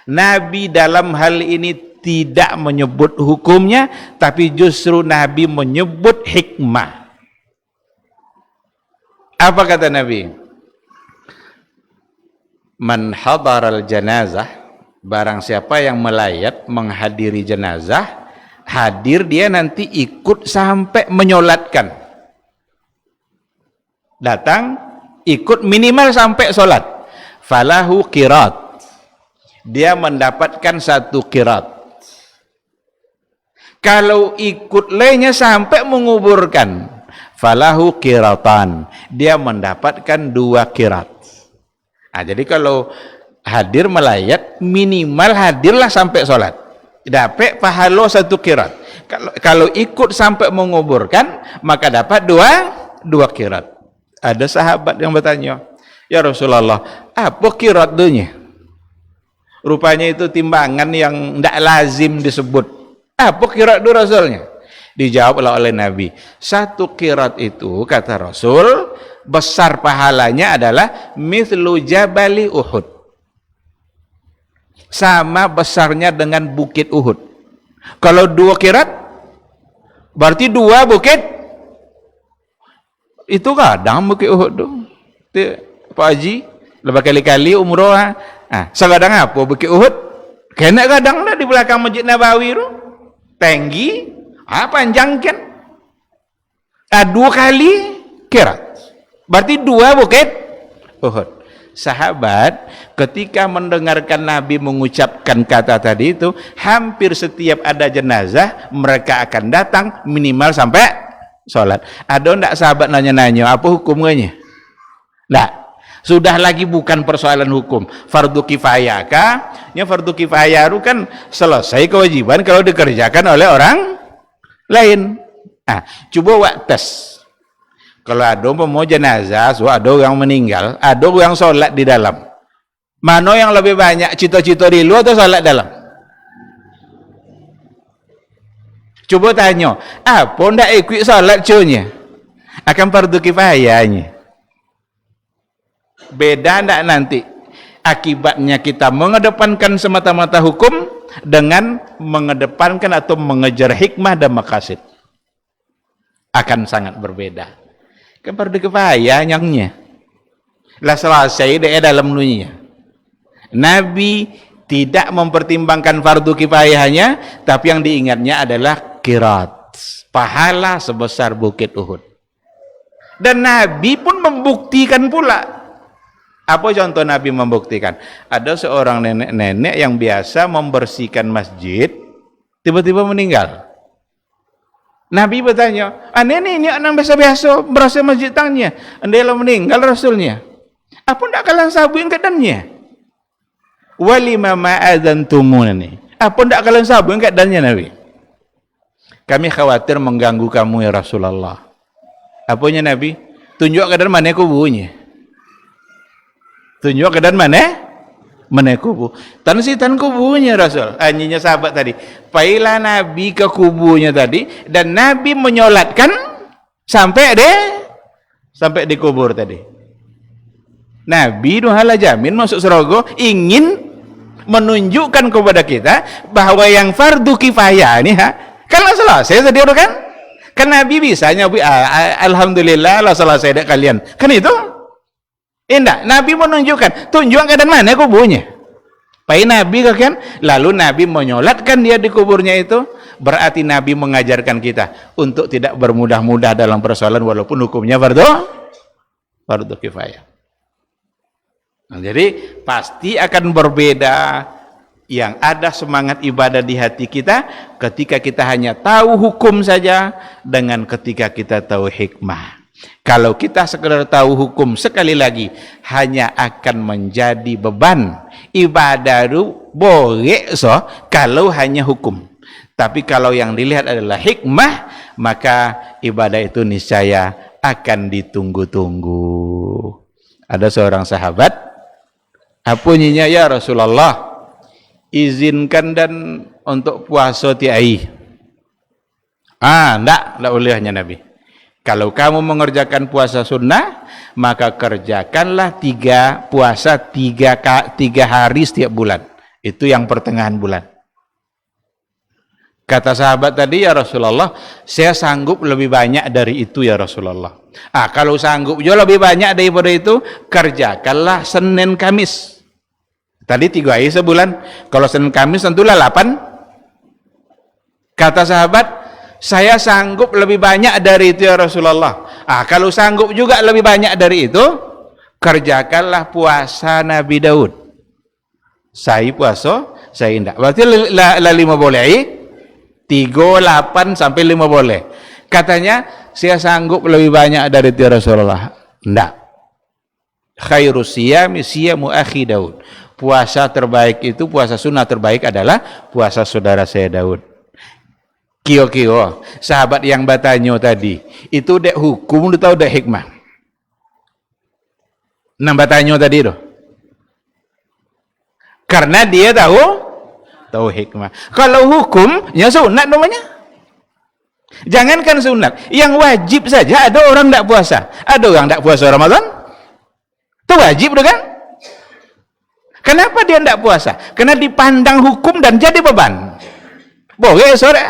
Nabi dalam hal ini tidak menyebut hukumnya, tapi justru Nabi menyebut hikmah. Apa kata Nabi? Man hadaral janazah, barang siapa yang melayat menghadiri jenazah, hadir dia nanti ikut sampai menyolatkan. Datang ikut minimal sampai solat. Falahu qirat. Dia mendapatkan satu qirat. Kalau ikut lainnya sampai menguburkan, falahu qiratan, dia mendapatkan 2 qirat. Nah, jadi kalau hadir melayat, minimal hadirlah sampai sholat, dapat pahala 1 qirat. Kalau ikut sampai menguburkan, maka dapat 2 qirat. Ada sahabat yang bertanya, ya Rasulullah, apa qirat dunya? Rupanya itu timbangan yang tidak lazim disebut. Apa qirat itu Rasulnya? Dijawab oleh Nabi, 1 qirat itu, kata Rasul, besar pahalanya adalah mithlu jabali Uhud, sama besarnya dengan bukit Uhud. Kalau 2 qirat berarti 2 bukit. Itu kadang bukit Uhud tu Pak Haji lepas kali-kali umroh, segadang apa bukit Uhud? Kena kadang lah di belakang Masjid Nabawi tu tinggi, panjang kan, 2 kali qirat berarti 2 bukit Uhud. Sahabat ketika mendengarkan Nabi mengucapkan kata tadi itu, hampir setiap ada jenazah mereka akan datang minimal sampai sholat. Ada enggak sahabat nanya-nanya apa hukumnya? Enggak. Sudah lagi bukan persoalan hukum fardu kifayah kah? Ya, fardu kifayah itu kan selesai kewajiban kalau dikerjakan oleh orang lain. Coba buat tes. Kalau ada mau jenazah, ada yang meninggal, ada yang sholat di dalam, mana yang lebih banyak cita-cita di luar atau sholat dalam? Coba tanya, apa ndak ikut sholat cunya? Akan fardu kifayahnya. Beda ndak nanti? Akibatnya kita mengedepankan semata-mata hukum dengan mengedepankan atau mengejar hikmah dan maqasid. Akan sangat berbeda. Kan fardu kifayah nyangnya. Lah selesai dia dalam dunia. Nabi tidak mempertimbangkan fardu kifayahnya, tapi yang diingatnya adalah qirat, pahala sebesar bukit Uhud. Dan Nabi pun membuktikan pula. Apa contoh Nabi membuktikan? Ada seorang nenek-nenek yang biasa membersihkan masjid, tiba-tiba meninggal. Nabi bertanya, nenek ini anak biasa-biasa bersih masjid tangnya, andailah meninggal Rasulnya. Apa ndak kalian sabuin keadaannya? Walima ma'adzantumunani. Apa ndak kalian sabuin keadaannya Nabi? Kami khawatir mengganggu kamu ya Rasulullah. Apanya Nabi? Tunjuk keadaan mana kubunya. Tunjuk keadaan mana kubu. Tan kubunya Rasul. Anjinya sahabat tadi. Pailah Nabi ke kubunya tadi dan Nabi menyolatkan sampai di kubur tadi. Nabi nuhala jamin masuk surga ingin menunjukkan kepada kita bahwa yang fardu kifayah ini kan selesai tadi kan? Kan Nabi bisa nyabi alhamdulillah lah selesai dek kalian. Kan itu? Indah, Nabi menunjukkan, tunjuk keadaan mana kuburnya. Pai Nabi kan, lalu Nabi menyolatkan dia di kuburnya itu, berarti Nabi mengajarkan kita untuk tidak bermudah-mudah dalam persoalan walaupun hukumnya fardu kifayah. Nah, jadi pasti akan berbeda yang ada semangat ibadah di hati kita ketika kita hanya tahu hukum saja dengan ketika kita tahu hikmah. Kalau kita sekedar tahu hukum, sekali lagi hanya akan menjadi beban. Ibadah itu boleh kalau hanya hukum. Tapi kalau yang dilihat adalah hikmah, maka ibadah itu niscaya akan ditunggu-tunggu. Ada seorang sahabat, apunyinya ya Rasulullah, izinkan dan untuk puasa tiai. Enggak bolehnya Nabi. Kalau kamu mengerjakan puasa sunnah, maka kerjakanlah 3 hari setiap bulan. Itu yang pertengahan bulan. Kata sahabat tadi, ya Rasulullah, saya sanggup lebih banyak dari itu ya Rasulullah. Kalau sanggup juga lebih banyak daripada itu, kerjakanlah Senin Kamis. Tadi 3 hari sebulan. Kalau Senin Kamis tentulah 8. Kata sahabat, saya sanggup lebih banyak dari itu ya Rasulullah. Kalau sanggup juga lebih banyak dari itu, kerjakanlah puasa Nabi Daud. Saya puasa, saya tidak. Berarti 5 boleh. 38 sampai 5 boleh. Katanya, saya sanggup lebih banyak dari itu Rasulullah. Enggak. Khairus siyami siyamu akhi Daud. Puasa terbaik itu, puasa sunnah terbaik adalah puasa saudara saya Daud. Kio-kio, sahabat yang batanyo tadi, itu dek hukum atau dek hikmah? Nah batanyo tadi itu. Karena dia tahu hikmah. Kalau hukum, ya sunat namanya. Jangankan sunat, yang wajib saja ada orang tidak puasa. Ada orang tidak puasa Ramadan? Itu wajib kan? Kenapa dia tidak puasa? Karena dipandang hukum dan jadi beban. Boleh sore.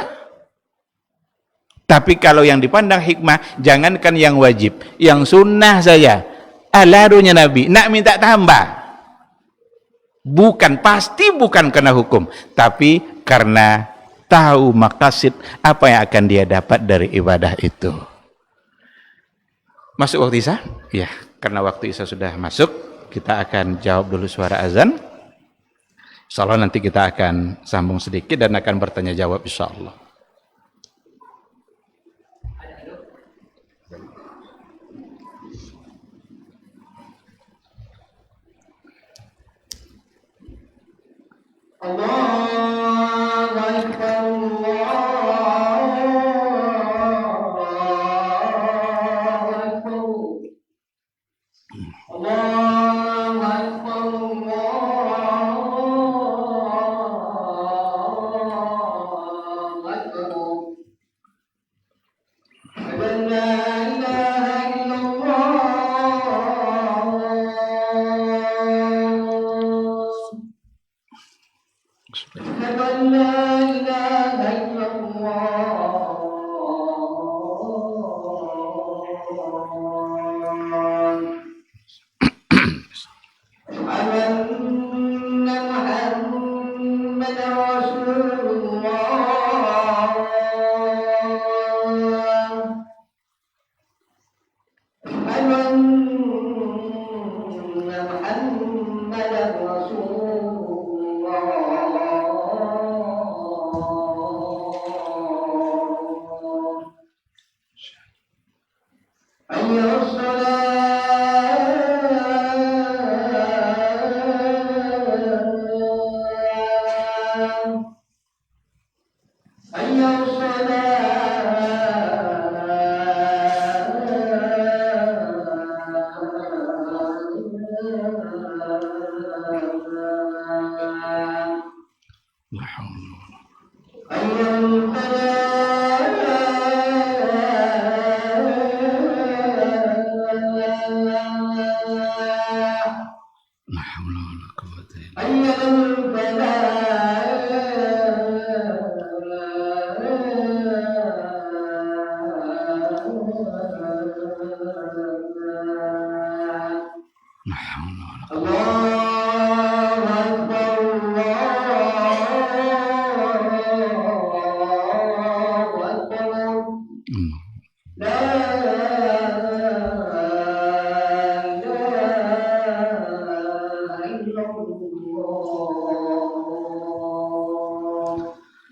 Tapi kalau yang dipandang hikmah, jangankan yang wajib, yang sunnah saja. Alarunya Nabi, nak minta tambah. Bukan, pasti bukan karena hukum, tapi karena tahu maqasid apa yang akan dia dapat dari ibadah itu. Masuk waktu Isya? Ya, karena waktu Isya sudah masuk, kita akan jawab dulu suara azan. Insyaallah nanti kita akan sambung sedikit dan akan bertanya jawab insyaallah. Allahu Akbar,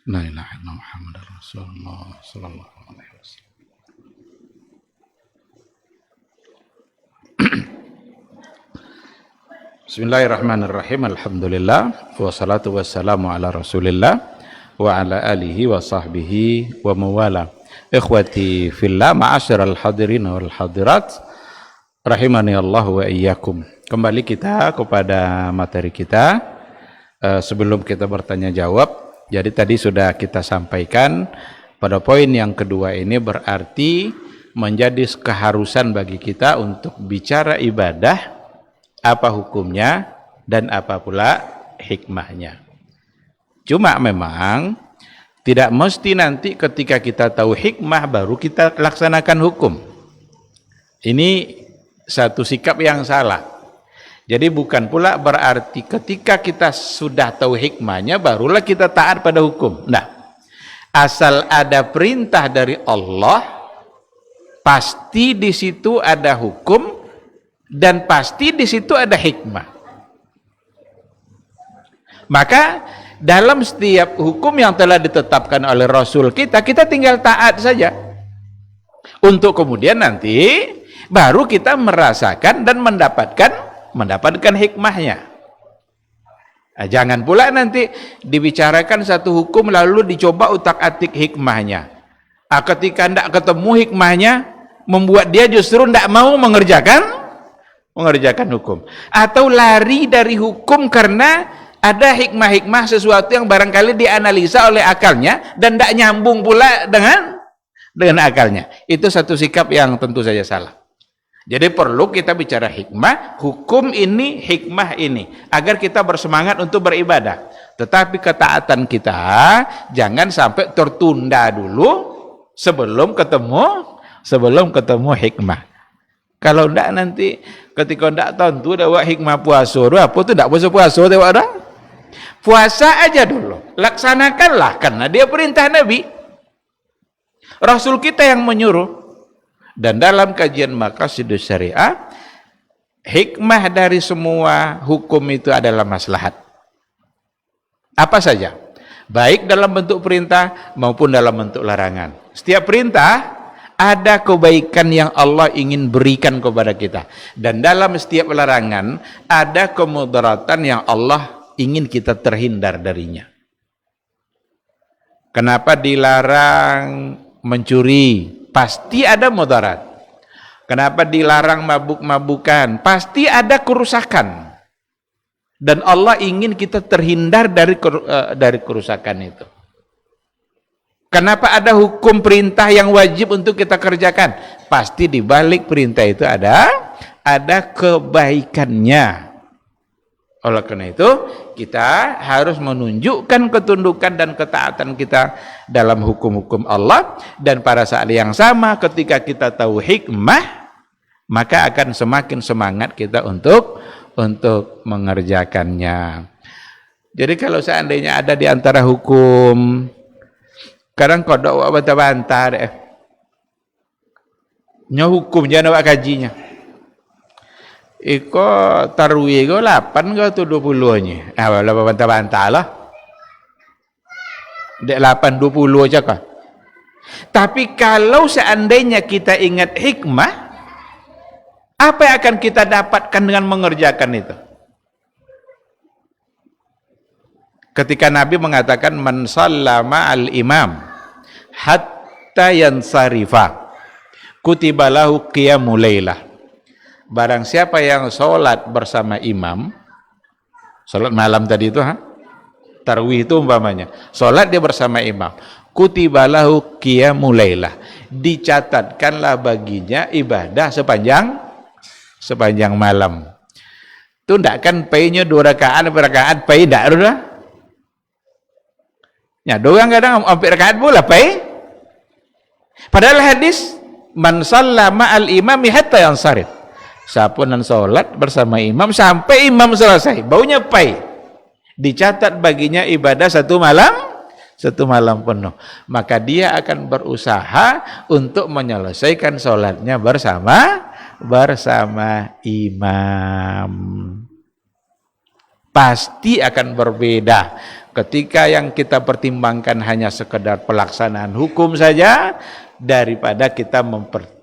La ilaha illallah Muhammadar Rasulullah sallallahu alaihi wasallam. Bismillahirrahmanirrahim. Alhamdulillah wassalatu wassalamu ala Rasulillah wa ala alihi wa sahbihi wa mawala. Ikhwati fillah, ma'asyiral hadirin wal hadirat, rahimani Allah wa iyyakum. Kembali kita kepada materi kita. Sebelum kita bertanya jawab, jadi tadi sudah kita sampaikan pada poin yang kedua ini berarti menjadi keharusan bagi kita untuk bicara ibadah, apa hukumnya dan apa pula hikmahnya. Cuma memang tidak mesti nanti ketika kita tahu hikmah baru kita laksanakan hukum. Ini satu sikap yang salah. Jadi bukan pula berarti ketika kita sudah tahu hikmahnya barulah kita taat pada hukum. Nah, asal ada perintah dari Allah, pasti di situ ada hukum dan pasti di situ ada hikmah. Maka dalam setiap hukum yang telah ditetapkan oleh Rasul kita, kita tinggal taat saja. Untuk kemudian nanti baru kita merasakan dan mendapatkan hikmahnya. Nah, jangan pula nanti dibicarakan satu hukum lalu dicoba utak-atik hikmahnya. Ketika tidak ketemu hikmahnya, membuat dia justru tidak mau mengerjakan hukum. Atau lari dari hukum karena ada hikmah-hikmah sesuatu yang barangkali dianalisa oleh akalnya dan tidak nyambung pula dengan akalnya. Itu satu sikap yang tentu saja salah. Jadi perlu kita bicara hikmah, hukum ini, hikmah ini, agar kita bersemangat untuk beribadah. Tetapi ketaatan kita jangan sampai tertunda dulu sebelum ketemu hikmah. Kalau tidak nanti ketika tidak tentu dapat hikmah puasa, apa tu tidak puasa tewak dah. Puasa aja dulu, laksanakanlah karena dia perintah Nabi. Rasul kita yang menyuruh. Dan dalam kajian maqasidus syariah, hikmah dari semua hukum itu adalah maslahat. Apa saja, baik dalam bentuk perintah maupun dalam bentuk larangan. Setiap perintah ada kebaikan yang Allah ingin berikan kepada kita, dan dalam setiap larangan ada kemudaratan yang Allah ingin kita terhindar darinya. Kenapa dilarang mencuri? Pasti ada mudarat. Kenapa dilarang mabuk-mabukan? Pasti ada kerusakan. Dan Allah ingin kita terhindar dari kerusakan itu. Kenapa ada hukum perintah yang wajib untuk kita kerjakan? Pasti di balik perintah itu ada kebaikannya. Oleh karena itu, kita harus menunjukkan ketundukan dan ketaatan kita dalam hukum-hukum Allah, dan pada saat yang sama ketika kita tahu hikmah, maka akan semakin semangat kita untuk mengerjakannya. Jadi kalau seandainya ada di antara hukum, kadang kodok bantah-bantah deh. Nya hukum jangan awak kajinya. Iko tarwih ko 8 ke 20-nya. Ah, bantah-bantah lah. Dek 8 20 aja kah. Tapi kalau seandainya kita ingat hikmah, apa yang akan kita dapatkan dengan mengerjakan itu? Ketika Nabi mengatakan man sallama al-imam hatta yansarifa kutiba lahu qiyamul lailah. Barang siapa yang sholat bersama imam, sholat malam tadi itu, tarawih itu umpamanya, sholat dia bersama imam, kutiba lahu qiyamul lailah, dicatatkanlah baginya ibadah sepanjang malam. Itu ndak kan pay-nya 2 rakaat pay ndak udah. Ya, doang kadang hampir rakaat pula pay. Padahal hadis man sallama al-imami hatta yansarif. Siapa yang sholat bersama imam sampai imam selesai, baunya pai, dicatat baginya ibadah satu malam penuh. Maka dia akan berusaha untuk menyelesaikan sholatnya bersama imam. Pasti akan berbeda ketika yang kita pertimbangkan hanya sekedar pelaksanaan hukum saja, daripada kita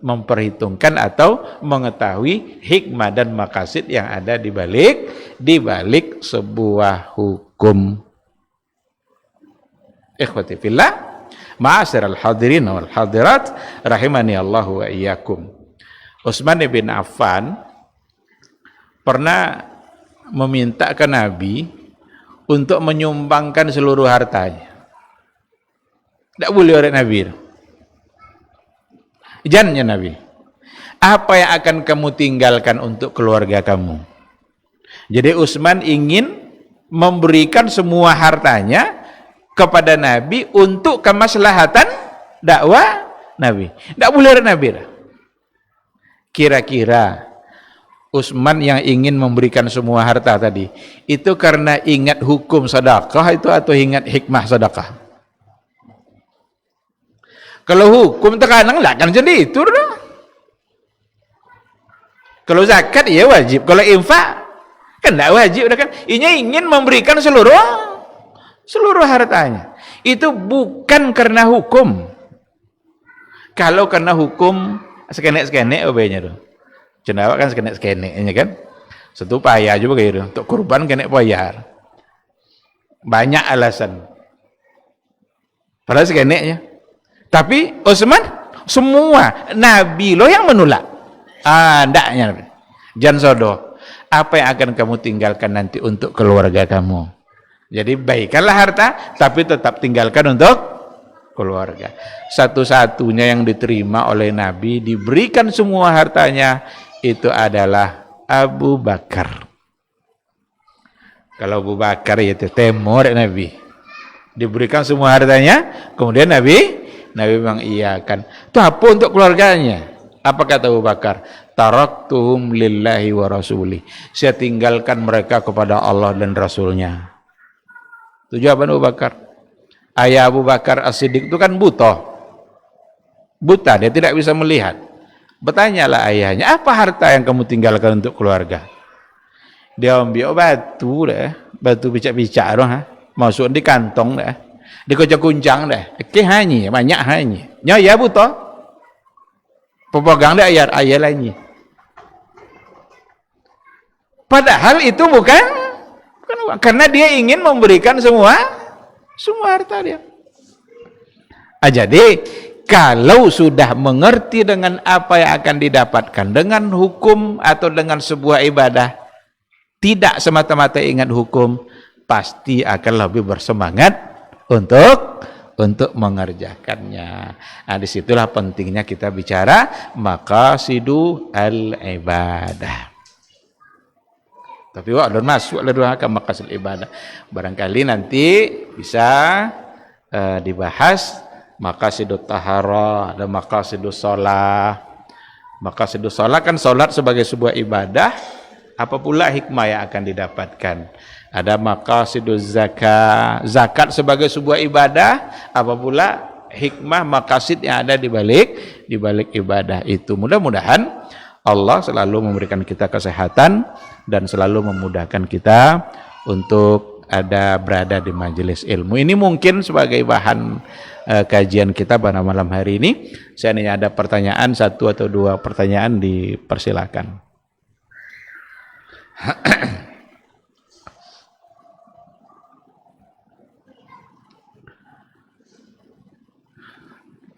memperhitungkan atau mengetahui hikmah dan maqasid yang ada di balik sebuah hukum. Ikhwati fillah, ma'asyiral hadirin wal hadirat rahimani Allah wa iyyakum. Utsman bin Affan pernah meminta ke Nabi untuk menyumbangkan seluruh hartanya. Tidak boleh oleh Nabi. Jangannya Nabi, apa yang akan kamu tinggalkan untuk keluarga kamu? Jadi Utsman ingin memberikan semua hartanya kepada Nabi untuk kemaslahatan dakwah Nabi. Tidak boleh Nabi. Kira-kira Utsman yang ingin memberikan semua harta tadi, itu karena ingat hukum sedekah itu atau ingat hikmah sedekah? Kalau hukum terkadang lah kan jadi itu dah. Kalau zakat ya wajib, kalau infak kan tidak wajib dah kan. Ini ingin memberikan seluruh Seluruh hartanya. Itu bukan karena hukum. Kalau karena hukum sekenek-sekenek obenya tuh. Cendawa kan sekenek-sekeneknya kan. Satu payah juga gitu. Untuk kurban kenek bayar. Banyak alasan. Padahal sekeneknya. Tapi Utsman semua Nabi lo yang menolak. Ndaknya Nabi. Jangan sodoh. Apa yang akan kamu tinggalkan nanti untuk keluarga kamu? Jadi baikkanlah harta, tapi tetap tinggalkan untuk keluarga. Satu-satunya yang diterima oleh Nabi, diberikan semua hartanya, itu adalah Abu Bakar. Kalau Abu Bakar itu temur Nabi. Diberikan semua hartanya, kemudian Nabi mengiyakan. Itu apa untuk keluarganya? Apa kata Abu Bakar? Taraktuhum lillahi wa rasuli. Saya tinggalkan mereka kepada Allah dan Rasulnya. Itu jawaban Abu Bakar. Ayah Abu Bakar As-Siddiq itu kan buta, dia tidak bisa melihat. Bertanyalah ayahnya, apa harta yang kamu tinggalkan untuk keluarga? Dia ambil batu bicak-bicak masuk di kantong di kocok kuncang banyak hanya. Ya buta. Pepegang ayat lainnya. Padahal itu bukan karena dia ingin memberikan semua harta dia. Jadi kalau sudah mengerti dengan apa yang akan didapatkan dengan hukum atau dengan sebuah ibadah, tidak semata-mata ingat hukum, pasti akan lebih bersemangat untuk mengerjakannya. Nah, disitulah pentingnya kita bicara maqasidu al-ibadah. Tapi belum masuk ke maqasid ibadah. Barangkali nanti bisa dibahas maqasidut taharah, ada maqasidus shalah. Maqasidus shalah kan salat sebagai sebuah ibadah, apa pula hikmah yang akan didapatkan. Ada maqasiduz zakat sebagai sebuah ibadah, apa pula hikmah maqasid yang ada di balik ibadah itu. Mudah-mudahan Allah selalu memberikan kita kesehatan dan selalu memudahkan kita untuk berada di majelis ilmu. Ini mungkin sebagai bahan kajian kita pada malam hari ini. Saya hanya ada pertanyaan, 1 atau 2 pertanyaan, dipersilakan.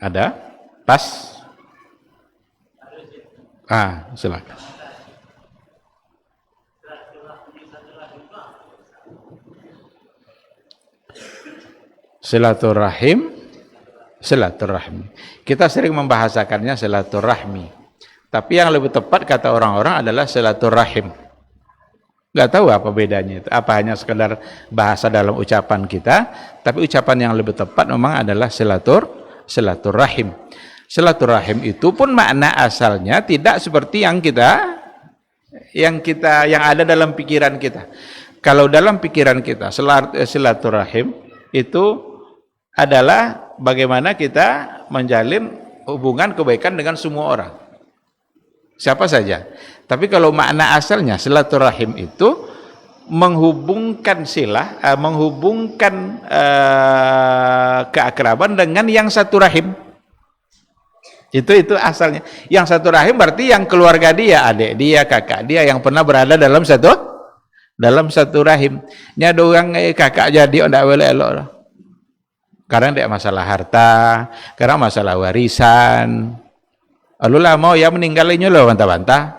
Ada? Pas? Silakan. Silaturahim. Kita sering membahasakannya silaturahmi. Tapi yang lebih tepat kata orang-orang adalah silaturahim. Nggak tahu apa bedanya itu. Apa hanya sekedar bahasa dalam ucapan kita, tapi ucapan yang lebih tepat memang adalah silaturahim. Silaturahim itu pun makna asalnya tidak seperti yang ada dalam pikiran kita. Kalau dalam pikiran kita silaturahim itu adalah bagaimana kita menjalin hubungan kebaikan dengan semua orang, siapa saja. Tapi kalau makna asalnya silaturahim itu menghubungkan keakraban dengan yang satu rahim. Itu asalnya. Yang satu rahim berarti yang keluarga dia, adik dia, kakak dia yang pernah berada dalam satu rahim. Nya orang kakak jadi ndak boleh elok. Karena dia masalah harta, karena masalah warisan. Alulah mau ya meninggalinnya lo bantah-bantah.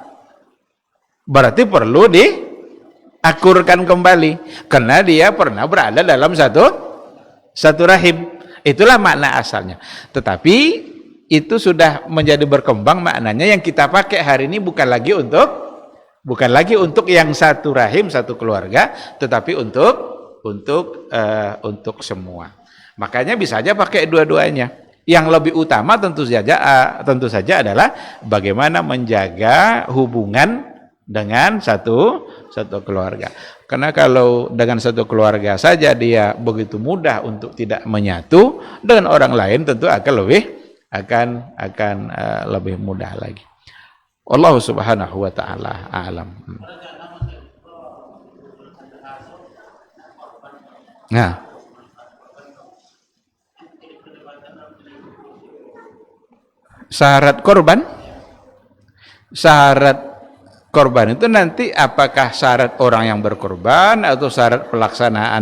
Berarti perlu diakurkan kembali karena dia pernah berada dalam satu rahim. Itulah makna asalnya. Tetapi itu sudah menjadi berkembang maknanya, yang kita pakai hari ini bukan lagi untuk yang satu rahim, satu keluarga, tetapi untuk semua. Makanya bisa aja pakai dua-duanya. Yang lebih utama tentu saja adalah bagaimana menjaga hubungan dengan satu keluarga. Karena kalau dengan satu keluarga saja dia begitu mudah untuk tidak menyatu, dengan orang lain tentu akan lebih mudah lagi. Allah Subhanahu wa taala a'lam. Nah, Syarat korban? Syarat korban itu nanti apakah syarat orang yang berkorban atau syarat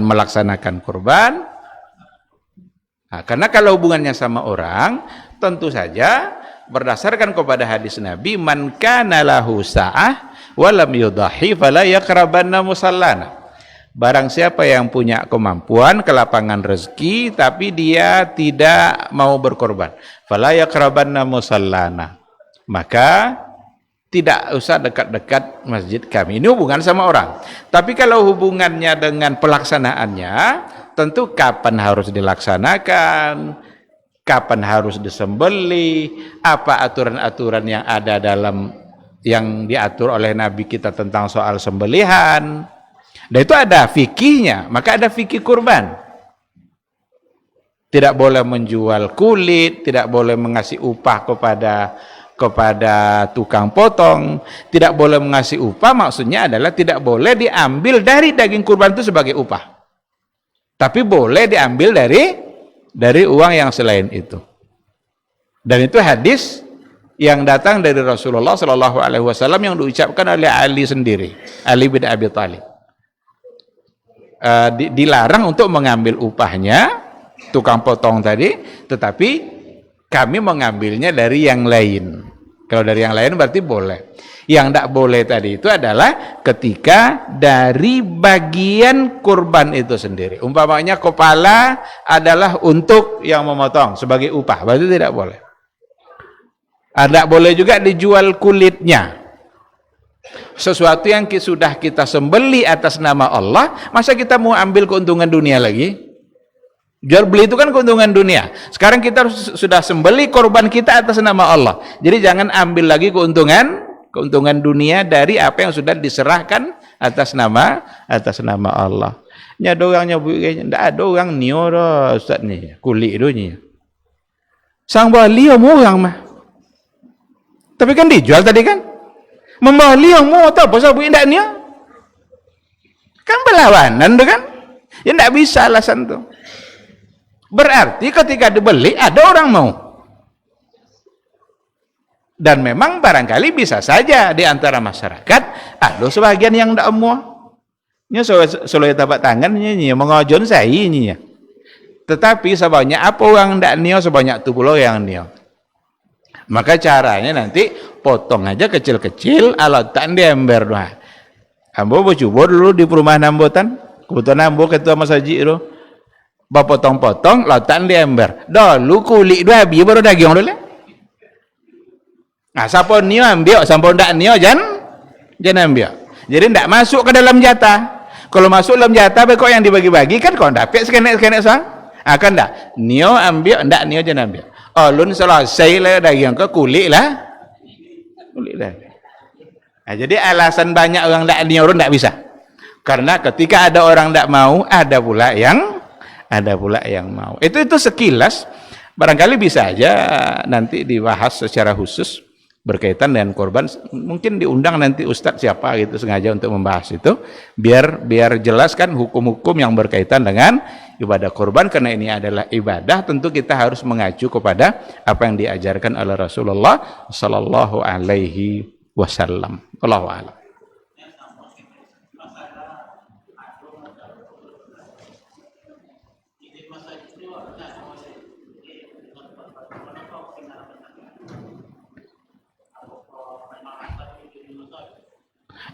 melaksanakan korban? Nah, karena kalau hubungannya sama orang, tentu saja berdasarkan kepada hadis Nabi, man kana lahu sa'ah wa lam yudahi fala yaqrabanna musallana. Barang siapa yang punya kemampuan, kelapangan rezeki, tapi dia tidak mau berkorban, fala yaqrabanna musallana, maka tidak usah dekat-dekat masjid kami. Ini hubungan sama orang. Tapi kalau hubungannya dengan pelaksanaannya, tentu kapan harus dilaksanakan, kapan harus disembelih, apa aturan-aturan yang ada dalam yang diatur oleh Nabi kita tentang soal sembelihan. Dan itu ada fikihnya, maka ada fikih kurban. Tidak boleh menjual kulit, tidak boleh mengasih upah kepada tukang potong, tidak boleh mengasih upah, maksudnya adalah tidak boleh diambil dari daging kurban itu sebagai upah. Tapi boleh diambil dari uang yang selain itu. Dan itu hadis yang datang dari Rasulullah Shallallahu Alaihi Wasallam yang diucapkan oleh Ali sendiri, Ali bin Abi Thalib. Dilarang untuk mengambil upahnya tukang potong tadi, tetapi kami mengambilnya dari yang lain. Kalau dari yang lain berarti boleh. Yang tidak boleh tadi itu adalah ketika dari bagian kurban itu sendiri. Umpamanya kepala adalah untuk yang memotong sebagai upah, berarti tidak boleh. Tidak boleh juga dijual kulitnya. Sesuatu yang sudah kita sembeli atas nama Allah, masa kita mau ambil keuntungan dunia lagi? Jual beli itu kan keuntungan dunia. Sekarang kita sudah sembeli korban kita atas nama Allah. Jadi jangan ambil lagi keuntungan dunia dari apa yang sudah diserahkan atas nama Allah. Nya ada orang nyebut ndak ada orang nio dah ustaz ni, kulit tu ni. Sang bali orang mah. Tapi kan dijual tadi kan? Membali yang mau tahu pasal buat ndak nio? Kan berlawanan tu kan? Ya ndak bisa alasan tu. Berarti ketika dibeli ada orang mau. Dan memang barangkali bisa saja di antara masyarakat ada sebagian yang ndak mau. Nya selalu tapak tangan nya mengajon saya nya. Tetapi sebanyak apa orang ndak nio sebanyak tu pula yang nio. Maka caranya nanti potong aja kecil-kecil, alatan di ember doa. Ambo coba dulu di perumahan Ambotan, kebetulan Ambo ketua masjid itu, potong-potong, lautan di ember. Dulu kulit dua habis baru daging dulu. Nah, siapa nio ambil, siapa ndak nio jangan ambil. Jadi ndak masuk ke dalam jatah. Kalau masuk dalam jatah, kok yang dibagi-bagi kan kau dapat sekenek sang. Akan ndak nio ambil, ndak nio jangan ambil. Ulun selesai lah daging ke kulit lah. Nah, jadi alasan banyak orang ndak nio ndak bisa. Karena ketika ada orang ndak mau, ada pula yang mau. Itu sekilas barangkali bisa aja nanti dibahas secara khusus berkaitan dengan korban. Mungkin diundang nanti ustadz siapa gitu sengaja untuk membahas itu biar jelaskan hukum-hukum yang berkaitan dengan ibadah korban, karena ini adalah ibadah. Tentu kita harus mengacu kepada apa yang diajarkan oleh Rasulullah sallallahu alaihi wasallam. Wallahu a'lam.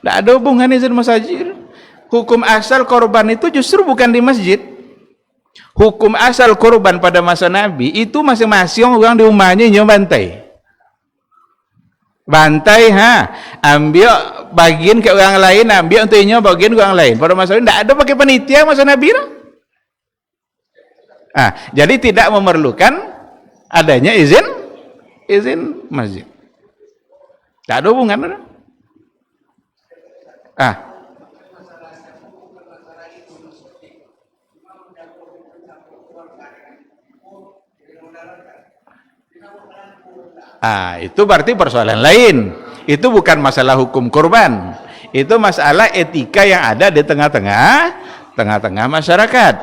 Tidak ada hubungannya dengan masjid. Hukum asal korban itu justru bukan di masjid. Hukum asal korban pada masa Nabi itu masing-masing orang di rumahnya bantai. Bantai, ambil bagian ke orang lain, ambil untuknya bagian ke orang lain. Pada masa itu tidak ada pakai panitia masa Nabi. Jadi tidak memerlukan adanya izin masjid. Tidak ada hubungan. Itu berarti persoalan lain. Itu bukan masalah hukum kurban. Itu masalah etika yang ada di tengah-tengah masyarakat.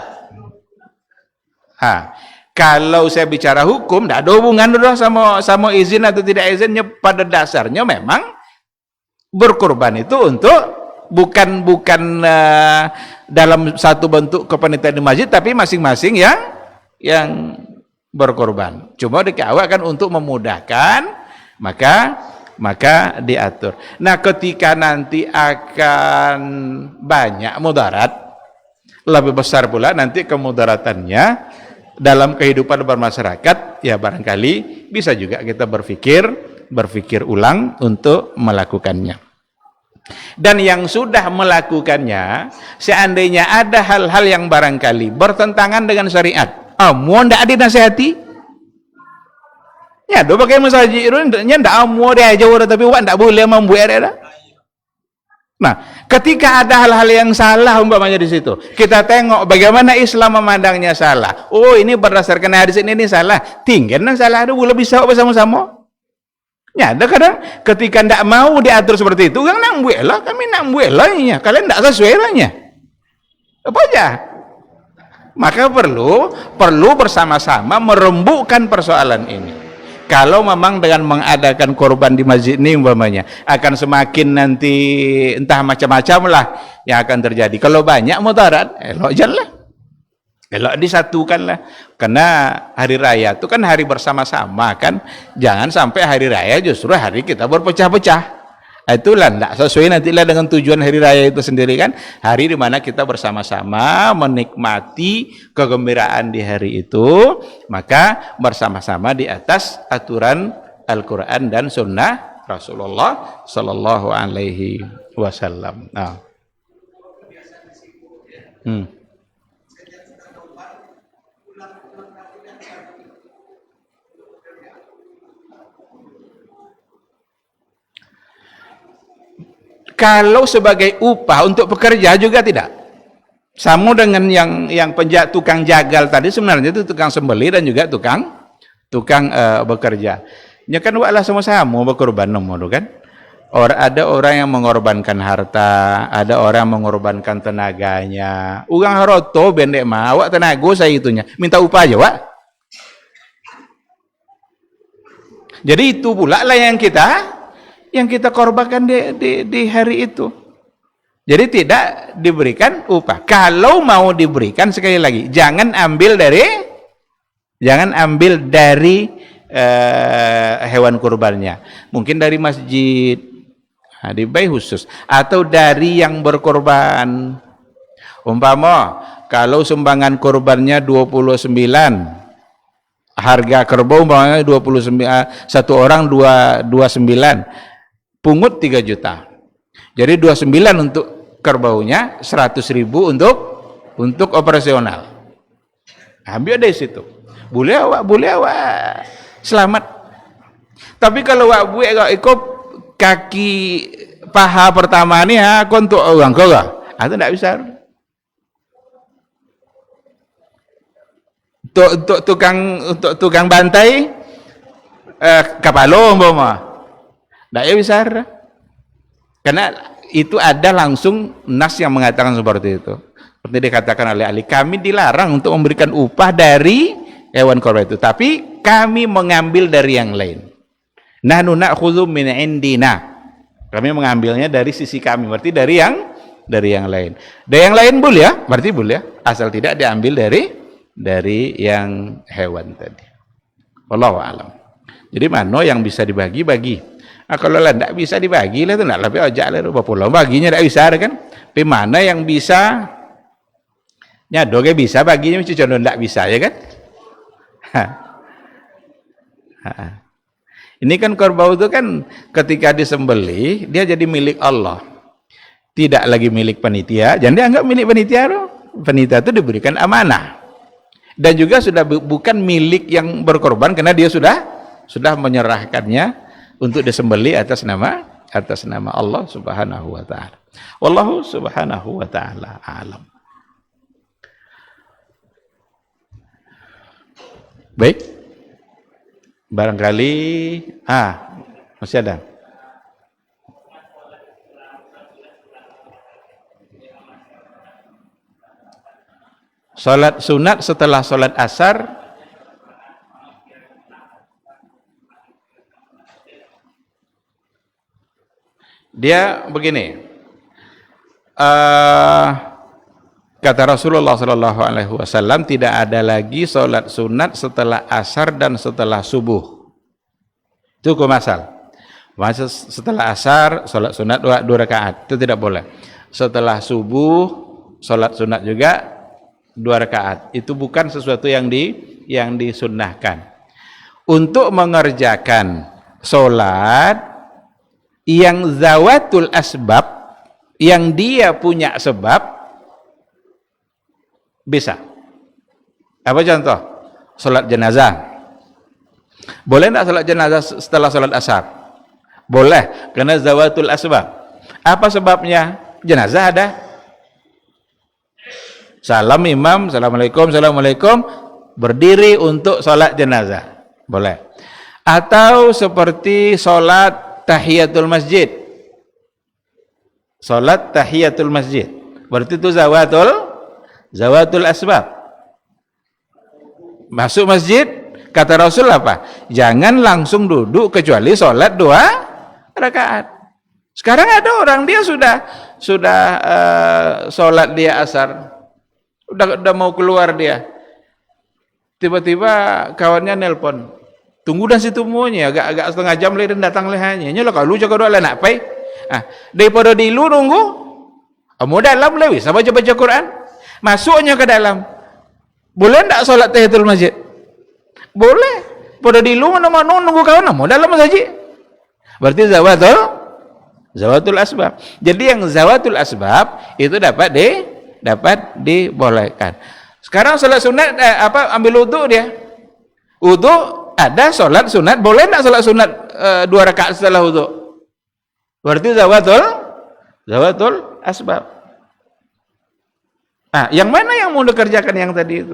Kalau saya bicara hukum, tidak ada hubungan sama izin atau tidak izinnya. Pada dasarnya memang berkorban itu untuk bukan dalam satu bentuk kepanitiaan di masjid, tapi masing-masing yang berkorban. Cuma dikawal kan untuk memudahkan, maka diatur. Nah, ketika nanti akan banyak mudarat, lebih besar pula nanti kemudaratannya dalam kehidupan bermasyarakat, ya barangkali bisa juga kita berpikir ulang untuk melakukannya. Dan yang sudah melakukannya, seandainya ada hal-hal yang barangkali bertentangan dengan syariat, mau ndak dinasihati? Ya, do pakai masjid nya ndak mau dia jauh, tapi wak ndak boleh membuat dia. Nah, ketika ada hal-hal yang salah umpamanya di situ, kita tengok bagaimana Islam memandangnya salah. Oh, ini berdasarkan hadis ini salah. Tinggal nang salah ada boleh bisa bersama-sama. Ya, ada kadang ketika ndak mau diatur seperti itu, kan nak buat lah, kami nak buat lah nya. Kalian ndak sesuai lahnya. Apa aja? Maka perlu bersama-sama merembukkan persoalan ini. Kalau memang dengan mengadakan korban di masjid ini umpamanya akan semakin nanti entah macam-macam lah yang akan terjadi. Kalau banyak mudarat, elok janganlah. Elok disatukanlah. Karena hari raya itu kan hari bersama-sama kan. Jangan sampai hari raya justru hari kita berpecah-pecah. Itulah tidak sesuai nantilah dengan tujuan hari raya itu sendiri kan. Hari dimana kita bersama-sama menikmati kegembiraan di hari itu. Maka bersama-sama di atas aturan Al-Quran dan Sunnah Rasulullah Sallallahu Alaihi Wasallam. Nah. Kalau sebagai upah untuk pekerja juga tidak. Sama dengan yang tukang jagal tadi, sebenarnya itu tukang sembeli dan juga tukang bekerja. Ya kan walah sama-sama berkorban nomor kan. Ada orang yang mengorbankan harta, ada orang yang mengorbankan tenaganya. Urang haroto bendek mah, awak tenaga saya itunya. Minta upah aja, Wak. Jadi itu pula lah yang kita korbankan di hari itu. Jadi tidak diberikan upah. Kalau mau diberikan, sekali lagi jangan ambil dari hewan kurbannya. Mungkin dari masjid, dibayar khusus, atau dari yang berkorban. Umpama kalau sumbangan kurbannya 29, harga kerbau umpamanya 29, satu orang 29, pungut 3 juta. Jadi 29 untuk kerbaunya, 100.000 untuk operasional. Ambil dari situ. Boleh awak selamat. Tapi kalau awak buat ikut kaki paha pertama ni aku untuk orang kau lah. Itu tidak bisa. Untuk tukang bantai kapalo umpama. Tidak bisa. Karena itu ada langsung nas yang mengatakan seperti itu. Seperti dikatakan oleh ahli, kami dilarang untuk memberikan upah dari hewan korban itu, tapi kami mengambil dari yang lain. Nahnu na'khudhu min indina. Kami mengambilnya dari sisi kami, berarti dari yang lain. Dari yang lain boleh ya, berarti boleh ya, asal tidak diambil dari yang hewan tadi. Wallahu a'lam. Jadi mana yang bisa dibagi-bagi. Kalau lah tidak bisa dibagi lah itu nak lebih ojak lah pulau baginya tidak bisa kan. Tapi mana yang bisa nyado ke bisa baginya macam contoh tidak bisa ya kan. Ini kan kerbau itu kan ketika disembelih dia jadi milik Allah, tidak lagi milik panitia. Jangan dianggap milik panitia loh. Panitia itu diberikan amanah dan juga sudah bukan milik yang berkorban karena dia sudah menyerahkannya untuk disembelih atas nama Allah Subhanahu wa taala. Wallahu Subhanahu wa taala alam. Baik. Barangkali masih ada. Salat sunat setelah salat asar Dia begini, uh, kata Rasulullah Shallallahu Alaihi Wasallam, tidak ada lagi sholat sunat setelah asar dan setelah subuh. Itu hukum asal. Masa setelah asar sholat sunat dua rakaat, itu tidak boleh. Setelah subuh sholat sunat juga 2 rakaat. Itu bukan sesuatu yang disunnahkan. Untuk mengerjakan sholat yang zawatul asbab, yang dia punya sebab, bisa. Apa contoh? Sholat jenazah. Boleh tidak sholat jenazah setelah sholat asar? Boleh, karena zawatul asbab. Apa sebabnya? Jenazah ada. Salam imam, assalamualaikum, assalamualaikum, berdiri untuk sholat jenazah. Boleh. Atau seperti sholat tahiyatul masjid. Sholat tahiyatul masjid. Berarti itu zawatul asbab. Masuk masjid, kata Rasul apa? Jangan langsung duduk kecuali sholat 2 rakaat. Sekarang ada orang dia sudah sholat dia asar, udah mau keluar dia, tiba-tiba kawannya nelpon, tunggu dan situ semuanya agak setengah jam lagi dan datang lehanya. Nyala kalau jaga doa nak pai. Daripada di lu nunggu, mau dalam lewis, apa baca Quran, masuknya ke dalam. Boleh enggak sholat tahiyatul masjid? Boleh. Pada di lu mana nunggu kawan, mau dalam saja. Berarti zawatul asbab. Jadi yang zawatul asbab itu dapat dibolehkan. Sekarang sholat sunat ambil wudu dia. Wudu ada sholat sunat, boleh enggak sholat sunat 2 rakaat setelah wudu? Berarti zawatul asbab. Yang mana yang mau dikerjakan yang tadi itu?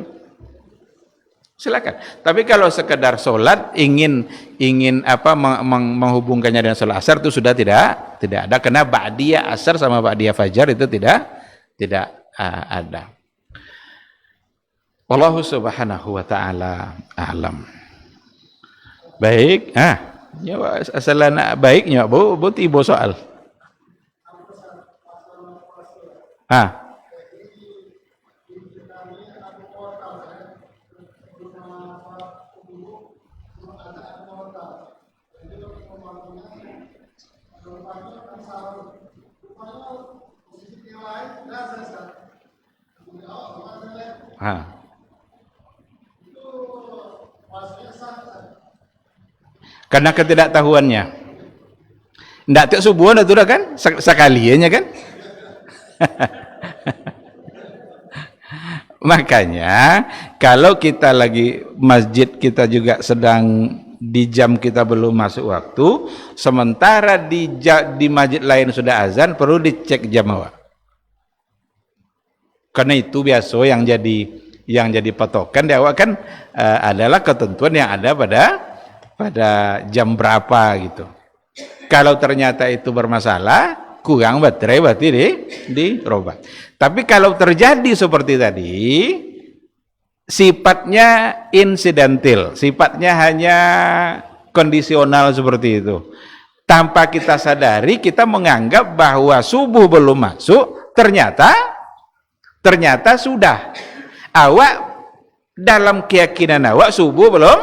Silakan. Tapi kalau sekedar sholat ingin menghubungkannya dengan sholat asar, itu sudah tidak ada, karena ba'diyah asar sama ba'diyah fajar itu tidak ada. Wallahu subhanahu wa ta'ala a'lam. Baik, asalnya baiknya bu tibo soal. Karena ketidaktahuannya. Ndak tiap subuh itu dah kan sekalinya kan. Makanya kalau kita lagi masjid, kita juga sedang di jam kita belum masuk waktu, sementara di masjid lain sudah azan, perlu dicek jam awak. Karena itu biasa yang jadi patokan di awak kan adalah ketentuan yang ada pada jam berapa gitu. Kalau ternyata itu bermasalah, kurang baterai, berarti dirobah. Tapi kalau terjadi seperti tadi, sifatnya insidental, sifatnya hanya kondisional seperti itu. Tanpa kita sadari, kita menganggap bahwa subuh belum masuk, ternyata sudah. Awak dalam keyakinan awak subuh belum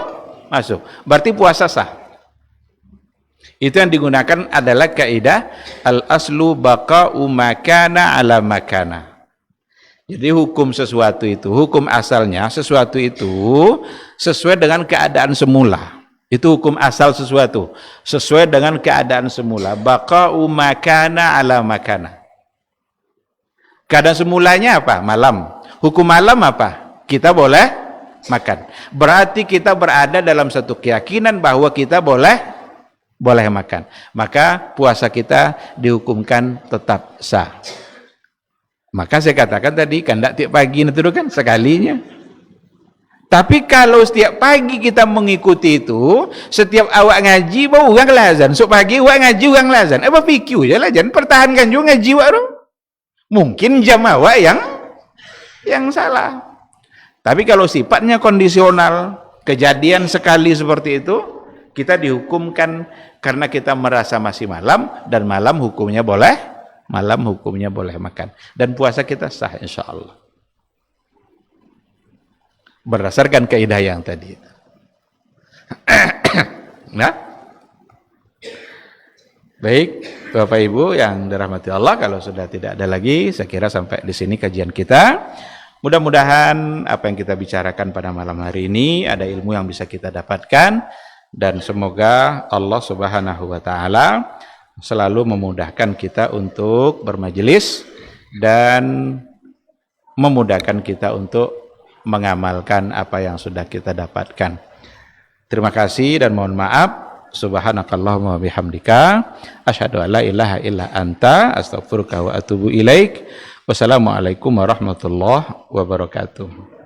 masuk, berarti puasa sah. Itu yang digunakan adalah kaidah al-aslu baqa'u makana ala makana. Jadi hukum sesuatu itu, hukum asalnya sesuatu itu sesuai dengan keadaan semula. Itu hukum asal sesuatu, sesuai dengan keadaan semula. Baqa'u makana ala makana. Keadaan semulanya apa? Malam. Hukum malam apa? Kita boleh makan. Berarti kita berada dalam satu keyakinan bahwa kita boleh makan. Maka puasa kita dihukumkan tetap sah. Maka saya katakan tadi, kan tidak tiap pagi itu kan sekalinya. Tapi kalau setiap pagi kita mengikuti itu, setiap awak ngaji bawa orang lazan, so pagi awak ngaji orang lazan. Apa fikir je lah, jangan pertahankan juga ngaji awak tu. Mungkin jam awak yang salah. Tapi kalau sifatnya kondisional, kejadian sekali seperti itu, kita dihukumkan Karena kita merasa masih malam, dan malam hukumnya boleh makan. Dan puasa kita sah insya Allah. Berdasarkan kaidah yang tadi. Nah, baik Bapak Ibu yang dirahmati Allah, kalau sudah tidak ada lagi, saya kira sampai di sini kajian kita. Mudah-mudahan apa yang kita bicarakan pada malam hari ini ada ilmu yang bisa kita dapatkan, dan semoga Allah Subhanahu wa taala selalu memudahkan kita untuk bermajelis dan memudahkan kita untuk mengamalkan apa yang sudah kita dapatkan. Terima kasih dan mohon maaf. Subhanakallahumma wa bihamdika asyhadu an la ilaha illa anta astaghfiruka wa atubu ilaik. Wassalamualaikum warahmatullahi wabarakatuh.